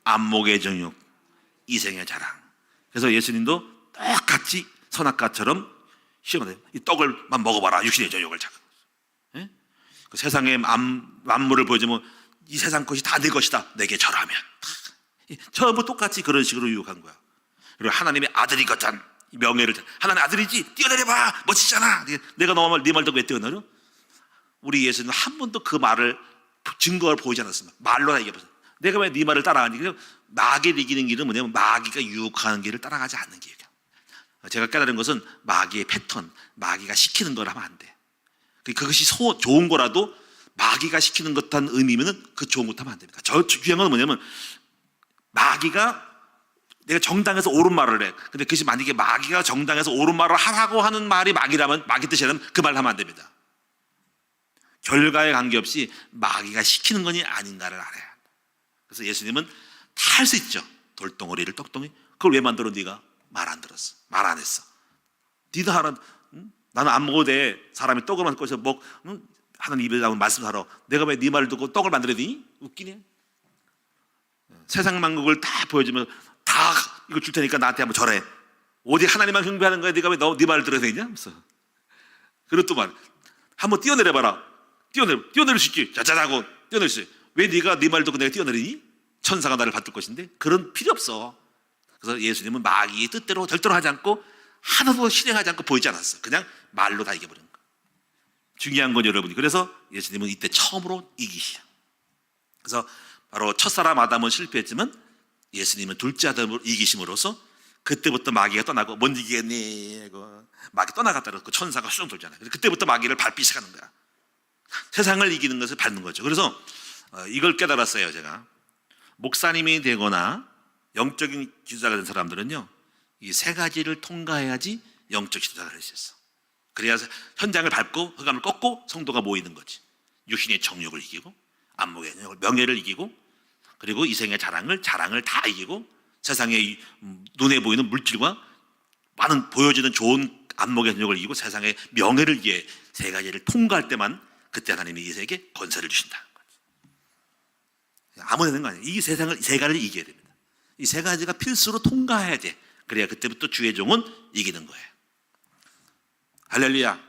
안목의 정욕, 이생의 자랑. 그래서 예수님도 똑같이 선악과처럼 시험을 해요. 이 떡을만 먹어봐라. 육신의 정욕을 자꾸. 예? 그 세상의 만물을 보여주면 이 세상 것이 다 내 것이다. 내게 절하면. 전부 똑같이 그런 식으로 유혹한 거야. 그리고 하나님의 아들이거든. 명예를, 하나님의 아들이지. 뛰어내려봐. 멋지잖아. 내가 네 말 듣고 왜 뛰어내려? 우리 예수는 한 번도 그 말을 증거를 보이지 않았습니다. 말로 다 얘기해봤어요. 내가 왜 네 말을 따라하니? 마귀를 이기는 길은 뭐냐면 마귀가 유혹하는 길을 따라가지 않는 길이에요. 제가 깨달은 것은 마귀의 패턴, 마귀가 시키는 걸 하면 안 돼. 그것이 좋은 거라도 마귀가 시키는 것 한 의미면은 그 좋은 것 하면 안 됩니다. 중요한 건 뭐냐면 마귀가 내가 정당에서 옳은 말을 해. 근데 그것이 만약에 마귀가 정당에서 옳은 말을 하라고 하는 말이 마귀라면, 마귀 뜻이라면 그 말을 하면 안 됩니다. 결과에 관계없이 마귀가 시키는 거니 아닌가를 알아야 한다. 그래서 예수님은 다 할 수 있죠. 돌덩어리를 떡덩이. 그걸 왜 만들어? 네가 말 안 들었어. 말 안 했어. 네도 하라. 응? 나는 안 먹어도 돼. 사람이 떡을 만들 것이서 응? 하나님 입에 나온 말씀 하러. 내가 왜 네 말을 듣고 떡을 만들어야 되니? 웃기네. 세상 만국을 다 보여주면 다 이거 줄 테니까 나한테 한번 절해. 어디 하나님만 경배하는 거야? 네가 왜 네 말을 들어야 되냐? 그리고 또 말. 한번 뛰어내려봐라. 뛰어내릴 수 있지. 자자자고 뛰어내릴 수 있지. 왜 네가 네 말 듣고 내가 뛰어내리니? 천사가 나를 받을 것인데. 그런 필요 없어. 그래서 예수님은 마귀의 뜻대로 절대로 하지 않고 하나도 실행하지 않고 보이지 않았어. 그냥 말로 다 이겨버린 거야. 중요한 건 여러분이, 그래서 예수님은 이때 처음으로 이기시야. 그래서 바로 첫사람 아담은 실패했지만 예수님은 둘째 아담으로 이기심으로써 그때부터 마귀가 떠나고 뭔 이기겠니? 마귀 떠나갔다 그러고 천사가 수정 돌잖아요. 그때부터 마귀를 밟기 시작하는 거야. 세상을 이기는 것을 밟는 거죠. 그래서 이걸 깨달았어요. 제가 목사님이 되거나 영적인 지도자가 된 사람들은요, 이 세 가지를 통과해야지 영적 지도자가 될 수 있어. 그래야 현장을 밟고 흑암을 꺾고 성도가 모이는 거지. 육신의 정욕을 이기고 안목의 명예를 이기고 그리고 이생의 자랑을 다 이기고 세상의 눈에 보이는 물질과 많은 보여지는 좋은 안목의 정욕을 이기고 세상의 명예를 이기해 세 가지를 통과할 때만 그때 하나님이 이세에게 권세를 주신다는 거지. 아무 데는 거 아니에요. 이 세상을 세 가지를 이겨야 됩니다. 이 세 가지가 필수로 통과해야 돼. 그래야 그때부터 주의 종은 이기는 거예요. 할렐루야.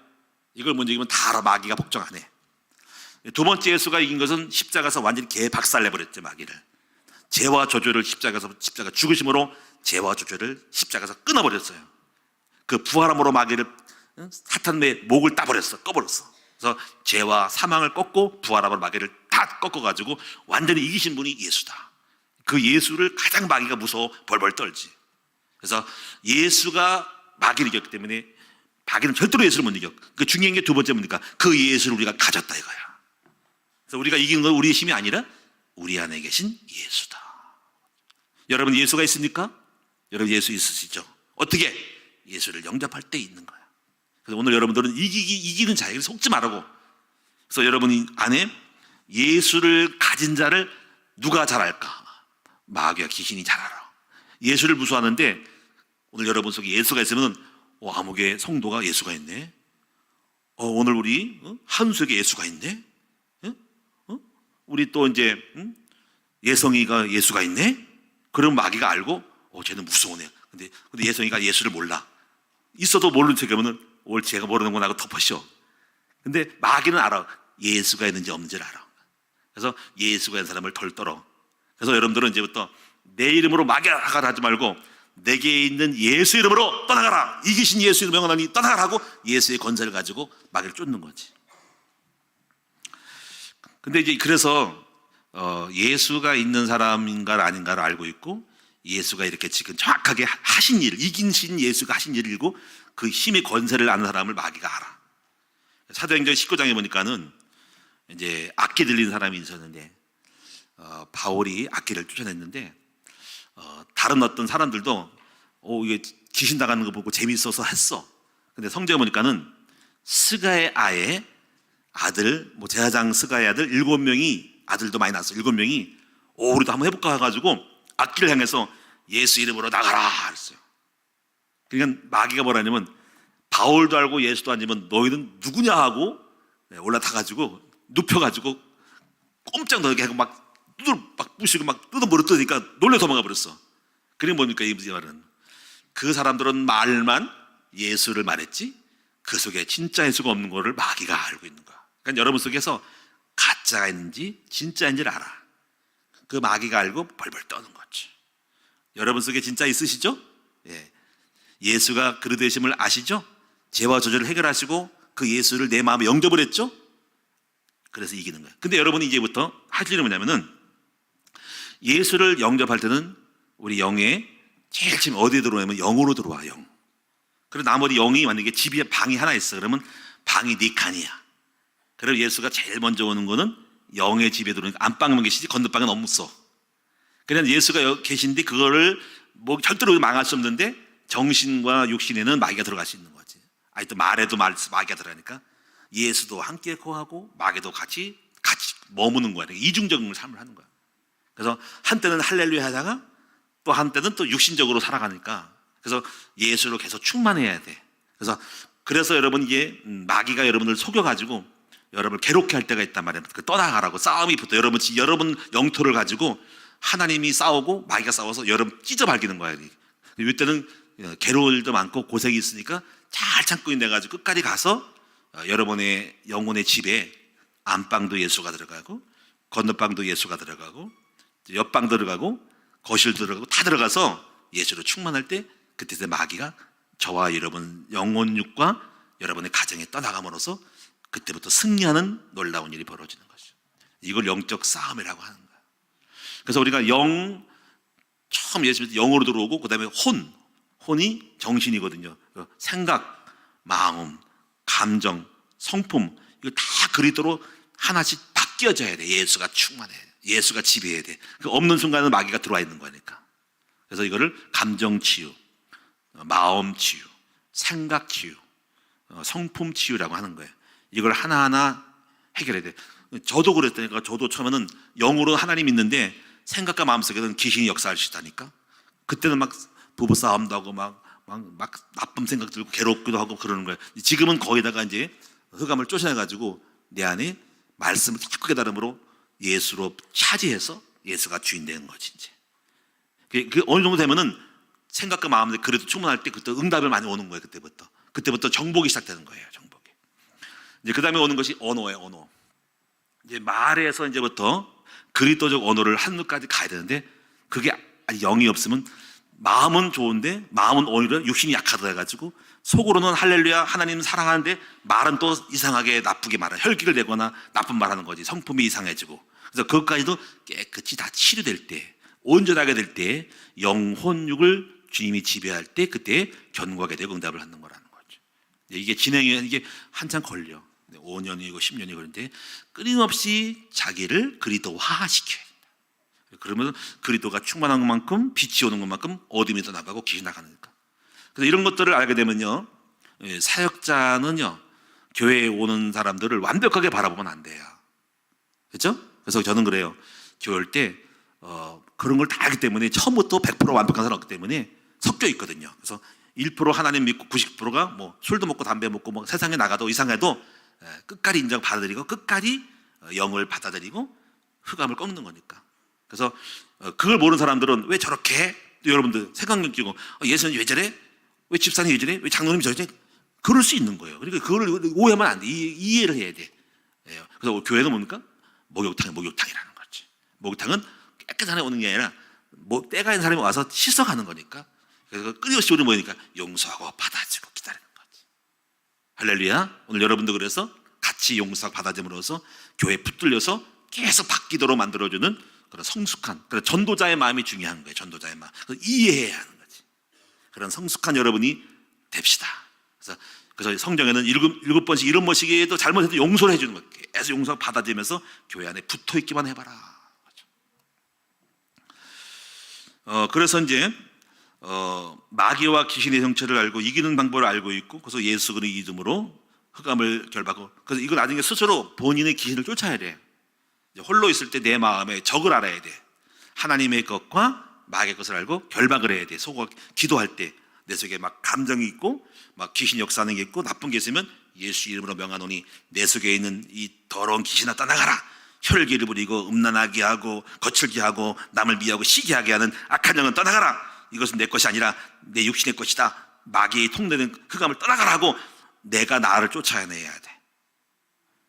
이걸 먼저 이기면 다 알아. 마귀가 복종 안 해. 두 번째 예수가 이긴 것은 십자가에서 완전히 개박살내버렸죠. 마귀를. 죄와 저주를 십자가 죽으심으로 죄와 저주를 십자가에서 끊어버렸어요. 그 부활함으로 마귀를 사탄의 목을 따버렸어. 꺼버렸어. 그래서 죄와 사망을 꺾고 부활함으로 마귀를 다 꺾어가지고 완전히 이기신 분이 예수다. 그 예수를 가장 마귀가 무서워 벌벌 떨지. 그래서 예수가 마귀를 이겼기 때문에 마귀는 절대로 예수를 못 이겨. 그 중요한 게 두 번째 뭡니까? 그 예수를 우리가 가졌다 이거야. 그래서 우리가 이기는 건 우리의 힘이 아니라 우리 안에 계신 예수다. 여러분 예수가 있습니까? 여러분 예수 있으시죠? 어떻게? 예수를 영접할 때 있는 거야. 그래서 오늘 여러분들은 이기는 자에게 속지 말라고. 그래서 여러분 안에 예수를 가진 자를 누가 잘 알까? 마귀와 귀신이 잘 알아. 예수를 무서워하는데 오늘 여러분 속에 예수가 있으면 아무개 성도가 예수가 있네. 오늘 우리 한수에게 예수가 있네. 우리 또 이제 예성이가 예수가 있네. 그럼 마귀가 알고 쟤는 무서우네. 근데 예성이가 예수를 몰라. 있어도 모르는 척하면은 제가 모르는구나 하고 덮으셔. 근데 마귀는 알아. 예수가 있는지 없는지를 알아. 그래서 예수가 있는 사람을 덜 떨어. 그래서 여러분들은 이제부터 내 이름으로 마귀가 하지 말고 내게 있는 예수 이름으로 떠나가라. 이기신 예수 이름으로 명하나니 떠나가라 하고 예수의 권세를 가지고 마귀를 쫓는 거지. 근데 이제 그래서 예수가 있는 사람인가 아닌가를 알고 있고 예수가 이렇게 지금 정확하게 하신 일, 이기신 예수가 하신 일을 알고 그 힘의 권세를 아는 사람을 마귀가 알아. 사도행전 19장에 보니까는 이제 악기 들리는 사람이 있었는데 바울이 악기를 쫓아냈는데 다른 어떤 사람들도 이게 귀신 나가는 거 보고 재밌어서 했어. 근데 성경에 보니까는 스가의 아의 아들, 제사장 스가의 아들 7명이 아들도 많이 낳았어. 7명이 우리도 한번 해볼까 해가지고 악기를 향해서 예수 이름으로 나가라 그랬어요. 그러니까 마귀가 뭐라냐면 바울도 알고 예수도 아니면 너희는 누구냐 하고 올라타가지고 눕혀가지고 꼼짝 놀게 하고 막 부시고 막 뜯어버렸으니까 놀려 도망가 버렸어. 그게 뭡니까 이 말은? 그 사람들은 말만 예수를 말했지 그 속에 진짜 예수가 없는 거를 마귀가 알고 있는 거야. 그러니까 여러분 속에서 가짜가 있는지 진짜인지를 알아. 그 마귀가 알고 벌벌 떠는 거지. 여러분 속에 진짜 있으시죠? 예. 예수가 그리 되심을 아시죠? 죄와 저주를 해결하시고 그 예수를 내 마음에 영접을 했죠? 그래서 이기는 거예요. 근데 여러분이 이제부터 할 일은 뭐냐면은 예수를 영접할 때는 우리 영에 제일 처음 어디에 들어오냐면 영으로 들어와. 영. 그리고 나머지 영이 만약에 집에 방이 하나 있어 그러면 방이 네 칸이야. 그리고 예수가 제일 먼저 오는 거는 영의 집에 들어오니까 안방만 계시지 건너방은 없어. 그냥 예수가 계신데 그거를 뭐 절대로 망할 수 없는데 정신과 육신에는 마귀가 들어갈 수 있는 거지. 아니 또 말에도 마귀가 들어가니까 예수도 함께 거하고 마귀도 같이 머무는 거야. 이중적인 삶을 하는 거야. 그래서 한때는 할렐루야 하다가 또 한때는 또 육신적으로 살아가니까 그래서 예수로 계속 충만해야 돼. 그래서 여러분 이게 마귀가 여러분을 속여가지고 여러분을 괴롭게 할 때가 있단 말이에요. 그 떠나가라고 싸움이 붙어. 여러분 영토를 가지고 하나님이 싸우고 마귀가 싸워서 여러분 찢어밟기는 거야. 이때는 괴로울 일도 많고 고생이 있으니까 잘 참고 있내가지고 끝까지 가서 여러분의 영혼의 집에 안방도 예수가 들어가고 건너방도 예수가 들어가고 옆방 들어가고 거실 들어가고 다 들어가서 예수로 충만할 때 그때 마귀가 저와 여러분 영혼육과 여러분의 가정에 떠나감으로써 그때부터 승리하는 놀라운 일이 벌어지는 것이죠. 이걸 영적 싸움이라고 하는 거예요. 그래서 우리가 처음 예수 믿을 때 영으로 들어오고 그 다음에 혼이 정신이거든요. 생각, 마음, 감정, 성품 이거 다 그리스도로 하나씩 바뀌어져야 돼. 예수가 충만해. 예수가 지배해야 돼. 그 없는 순간은 마귀가 들어와 있는 거니까. 그래서 이거를 감정 치유, 마음 치유, 생각 치유, 성품 치유라고 하는 거예요. 이걸 하나하나 해결해야 돼. 저도 그랬다니까. 저도 처음에는 영으로 하나님 있는데 생각과 마음속에는 귀신이 역사할 수 있다니까. 그때는 막 부부싸움도 하고 막 나쁜 생각 들고 괴롭기도 하고 그러는 거예요. 지금은 거기다가 이제 흑암을 쫓아내가지고 내 안에 말씀을 자꾸 깨달음으로 예수로 차지해서 예수가 주인 되는 거지. 이제 그 어느 정도 되면은 생각과 마음에 그래도 충분할 때 그때 응답을 많이 오는 거예요. 그때부터 정복이 시작되는 거예요. 정복이. 이제 그 다음에 오는 것이 언어예요. 언어. 이제 말에서 이제부터 그리스도적 언어를 하늘까지 가야 되는데 그게 영이 없으면 마음은 좋은데 마음은 오히려 육신이 약하다 해가지고 속으로는 할렐루야 하나님 사랑하는데 말은 또 이상하게 나쁘게 말해. 혈기를 내거나 나쁜 말하는 거지. 성품이 이상해지고. 그래서 그것까지도 깨끗이 다 치료될 때, 온전하게 될 때 영혼육을 주님이 지배할 때 그때 견고하게 되고 응답을 하는 거라는 거죠. 이게 이게 한참 걸려. 5년이고 10년이 걸리는데 끊임없이 자기를 그리스도화시켜야 된다. 그러면 그리스도가 충만한 것만큼 빛이 오는 것만큼 어둠이 떠나가고 귀신이 나가니까. 그래서 이런 것들을 알게 되면요, 사역자는요 교회에 오는 사람들을 완벽하게 바라보면 안 돼요. 그렇죠? 그래서 저는 그래요. 교회 올 때 그런 걸 다 알기 때문에 처음부터 100% 완벽한 사람 없기 때문에 섞여 있거든요. 그래서 1% 하나님 믿고 90%가 뭐 술도 먹고 담배 먹고 뭐 세상에 나가도 이상해도 끝까지 인정 받아들이고 끝까지 영을 받아들이고 흑암을 꺾는 거니까. 그래서 그걸 모르는 사람들은 왜 저렇게 해? 여러분들 생각력 끼고 예수는 왜 저래? 왜 집사님 왜 저래? 왜 장로님 저래? 그럴 수 있는 거예요. 그러니까 그걸 오해하면 안 돼. 이해를 해야 돼. 그래서 교회는 뭡니까? 목욕탕이라는 거지. 목욕탕은 깨끗한 애 오는 게 아니라 뭐 때가 있는 사람이 와서 씻어가는 거니까. 그래서 끊임없이 우리 뭐니까 용서하고 받아주고 기다리는 거지. 할렐루야. 오늘 여러분도 그래서 같이 용서하고 받아줌으로써 교회에 붙들려서 계속 바뀌도록 만들어주는 그런 성숙한, 그런 전도자의 마음이 중요한 거예요. 전도자의 마음. 그래서 이해해야 하는 거지. 그런 성숙한 여러분이 됩시다. 그래서 성경에는 일곱 번씩 이런 것이기에도 잘못해도 용서를 해주는 거예요. 계속 용서 받아들이면서 교회 안에 붙어 있기만 해봐라. 그래서 이제 마귀와 귀신의 정체를 알고 이기는 방법을 알고 있고, 그래서 예수 그리스도의 이름으로 흑암을 결박하고, 그래서 이거 나중에 스스로 본인의 귀신을 쫓아야 돼. 홀로 있을 때 내 마음의 적을 알아야 돼. 하나님의 것과 마귀의 것을 알고 결박을 해야 돼. 속어 기도할 때 내 속에 막 감정이 있고 막 귀신 역사하는 게 있고 나쁜 게 있으면 예수 이름으로 명하노니 내 속에 있는 이 더러운 귀신아 떠나가라. 혈기를 부리고 음란하게 하고 거칠게 하고 남을 미워하고 시기하게 하는 악한 영은 떠나가라. 이것은 내 것이 아니라 내 육신의 것이다. 마귀의 통되는 흑암을 떠나가라 하고 내가 나를 쫓아내야 돼.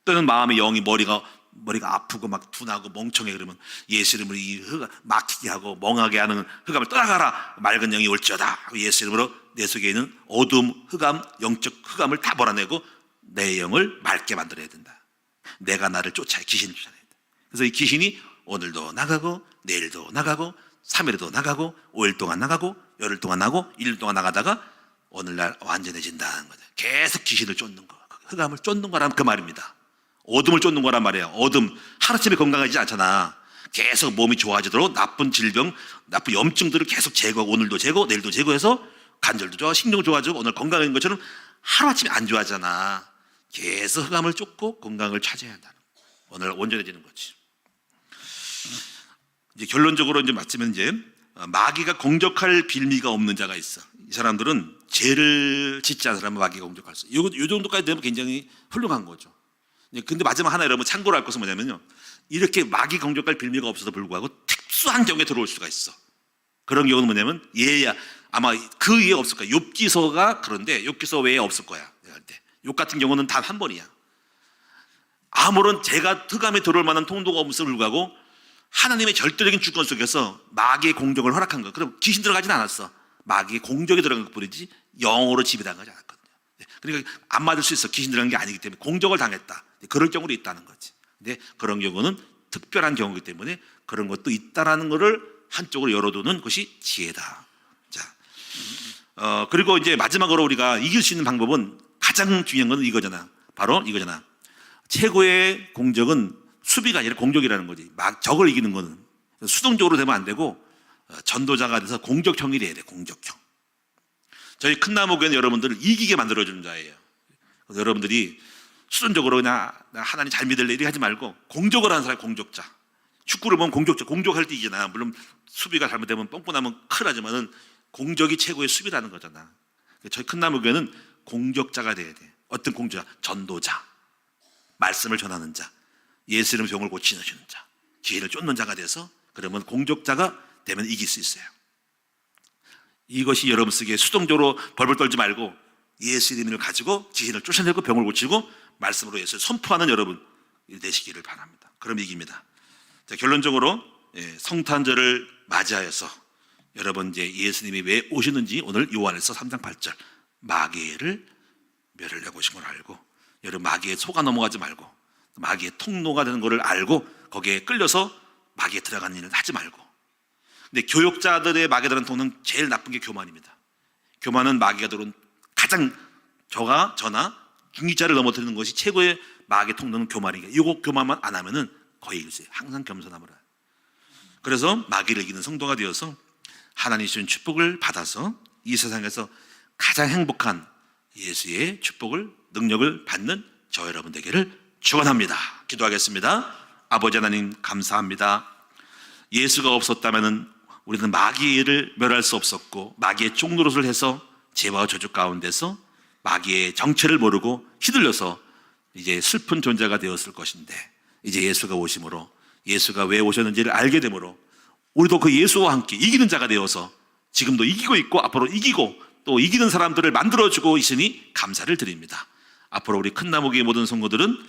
또는 마음의 영이 머리가 아프고 막 둔하고 멍청해 그러면 예수 이름으로 이 흑암 막히게 하고 멍하게 하는 흑암을 떠나가라. 맑은 영이 올지어다. 예수 이름으로 내 속에 있는 어둠, 흑암, 영적 흑암을 다 몰아내고 내 영을 맑게 만들어야 된다. 내가 나를 쫓아야 귀신을 쫓아내야 된다. 그래서 이 귀신이 오늘도 나가고 내일도 나가고 3일에도 나가고 5일 동안 나가고 열흘 동안 나가고 1일 동안 나가다가 오늘날 완전해진다는 거죠. 계속 귀신을 쫓는 거, 흑암을 쫓는 거란 그 말입니다. 어둠을 쫓는 거란 말이에요. 어둠, 하루쯤에 건강하지 않잖아. 계속 몸이 좋아지도록 나쁜 질병, 나쁜 염증들을 계속 제거하고 오늘도 제거, 내일도 제거해서 관절도 좋아, 신경 좋아지고 오늘 건강한 것처럼 하루아침에 안 좋아하잖아. 계속 흑암을 쫓고 건강을 찾아야 한다는 거예요. 오늘 온전해지는 거지. 이제 결론적으로 이제 마치면 이제 마귀가 공격할 빌미가 없는 자가 있어. 이 사람들은 죄를 짓지 않은 사람은 마귀가 공격할 수 있어. 이 정도까지 되면 굉장히 훌륭한 거죠. 근데 마지막 하나 여러분 참고로 할 것은 뭐냐면요, 이렇게 마귀 공격할 빌미가 없어도 불구하고 특수한 경우에 들어올 수가 있어. 그런 경우는 뭐냐면 얘야 아마 그 위에 없을 거야. 욥기서가 그런데 욥기서 외에 없을 거야. 욥 같은 경우는 단 한 번이야. 아무런 죄가 흑암에 들어올 만한 통로가 없음을 불구하고 하나님의 절대적인 주권 속에서 마귀의 공격을 허락한 거야. 그럼 귀신 들어가진 않았어. 마귀의 공격에 들어간 것뿐이지 영으로 지배당하지 않았거든요. 그러니까 안 맞을 수 있어. 귀신 들어간 게 아니기 때문에 공격을 당했다. 그럴 경우도 있다는 거지. 근데 그런 경우는 특별한 경우이기 때문에 그런 것도 있다라는 것을 한쪽으로 열어두는 것이 지혜다. 자, 그리고 이제 마지막으로 우리가 이길 수 있는 방법은 가장 중요한 건 이거잖아. 바로 이거잖아. 최고의 공적은 수비가 아니라 공격이라는 거지. 막 적을 이기는 거는 수동적으로 되면 안 되고 전도자가 돼서 공격형이 돼야 돼. 공격형. 저희 큰 나무교회는 여러분들을 이기게 만들어주는 자예요. 그래서 여러분들이 수동적으로 그냥 하나님 잘 믿을래 이렇게 하지 말고 공격을 하는 사람이 공격자. 축구를 보면 공격자, 공격할 때 이기잖아. 물론 수비가 잘못되면 뻥뻥하면 큰일 나지만은 공격이 최고의 수비라는 거잖아. 저희 큰 나무교회는 공격자가 돼야 돼. 어떤 공격자? 전도자, 말씀을 전하는 자, 예수 이름 병을 고치는 자, 기회를 쫓는 자가 돼서 그러면 공격자가 되면 이길 수 있어요. 이것이 여러분 쓰기에 수동적으로 벌벌 떨지 말고 예수 이름을 가지고 지혜를 쫓아내고 병을 고치고 말씀으로 예수를 선포하는 여러분 되시기를 바랍니다. 그럼 이깁니다. 자, 결론적으로 성탄절을 맞이하여서 여러분 이제 예수님이 왜 오시는지 오늘 요한일서 3장 8절 마귀를 멸하려고 오신 걸 알고 여러분 마귀에 속아 넘어가지 말고 마귀의 통로가 되는 것을 알고 거기에 끌려서 마귀에 들어가는 일을 하지 말고. 근데 교역자들의 마귀에 들어가는 통로는 제일 나쁜 게 교만입니다. 교만은 마귀가 들어온 가장 저나 중직자를 넘어뜨리는 것이 최고의 마귀의 통로는 교만이니까 이거 교만만 안 하면은 거의 일세. 항상 겸손함을 해요. 그래서 마귀를 이기는 성도가 되어서 하나님 주신 축복을 받아서 이 세상에서 가장 행복한 예수의 축복을 능력을 받는 저 여러분 되기를 축원합니다. 기도하겠습니다. 아버지 하나님 감사합니다. 예수가 없었다면 우리는 마귀를 멸할 수 없었고 마귀의 종노릇을 해서 죄와 저주 가운데서 마귀의 정체를 모르고 휘둘려서 이제 슬픈 존재가 되었을 것인데 이제 예수가 오심으로 예수가 왜 오셨는지를 알게 되므로 우리도 그 예수와 함께 이기는 자가 되어서 지금도 이기고 있고 앞으로 이기고 또 이기는 사람들을 만들어주고 있으니 감사를 드립니다. 앞으로 우리 큰 나무교회 모든 성도들은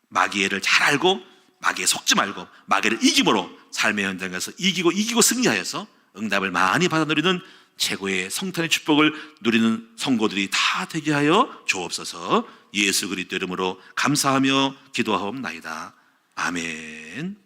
마귀를 잘 알고 마귀에 속지 말고 마귀를 이김으로 삶의 현장에서 이기고 승리하여서 응답을 많이 받아 누리는 최고의 성탄의 축복을 누리는 성도들이 다 되게 하여 주옵소서. 예수 그리스도 이름으로 감사하며 기도하옵나이다. 아멘.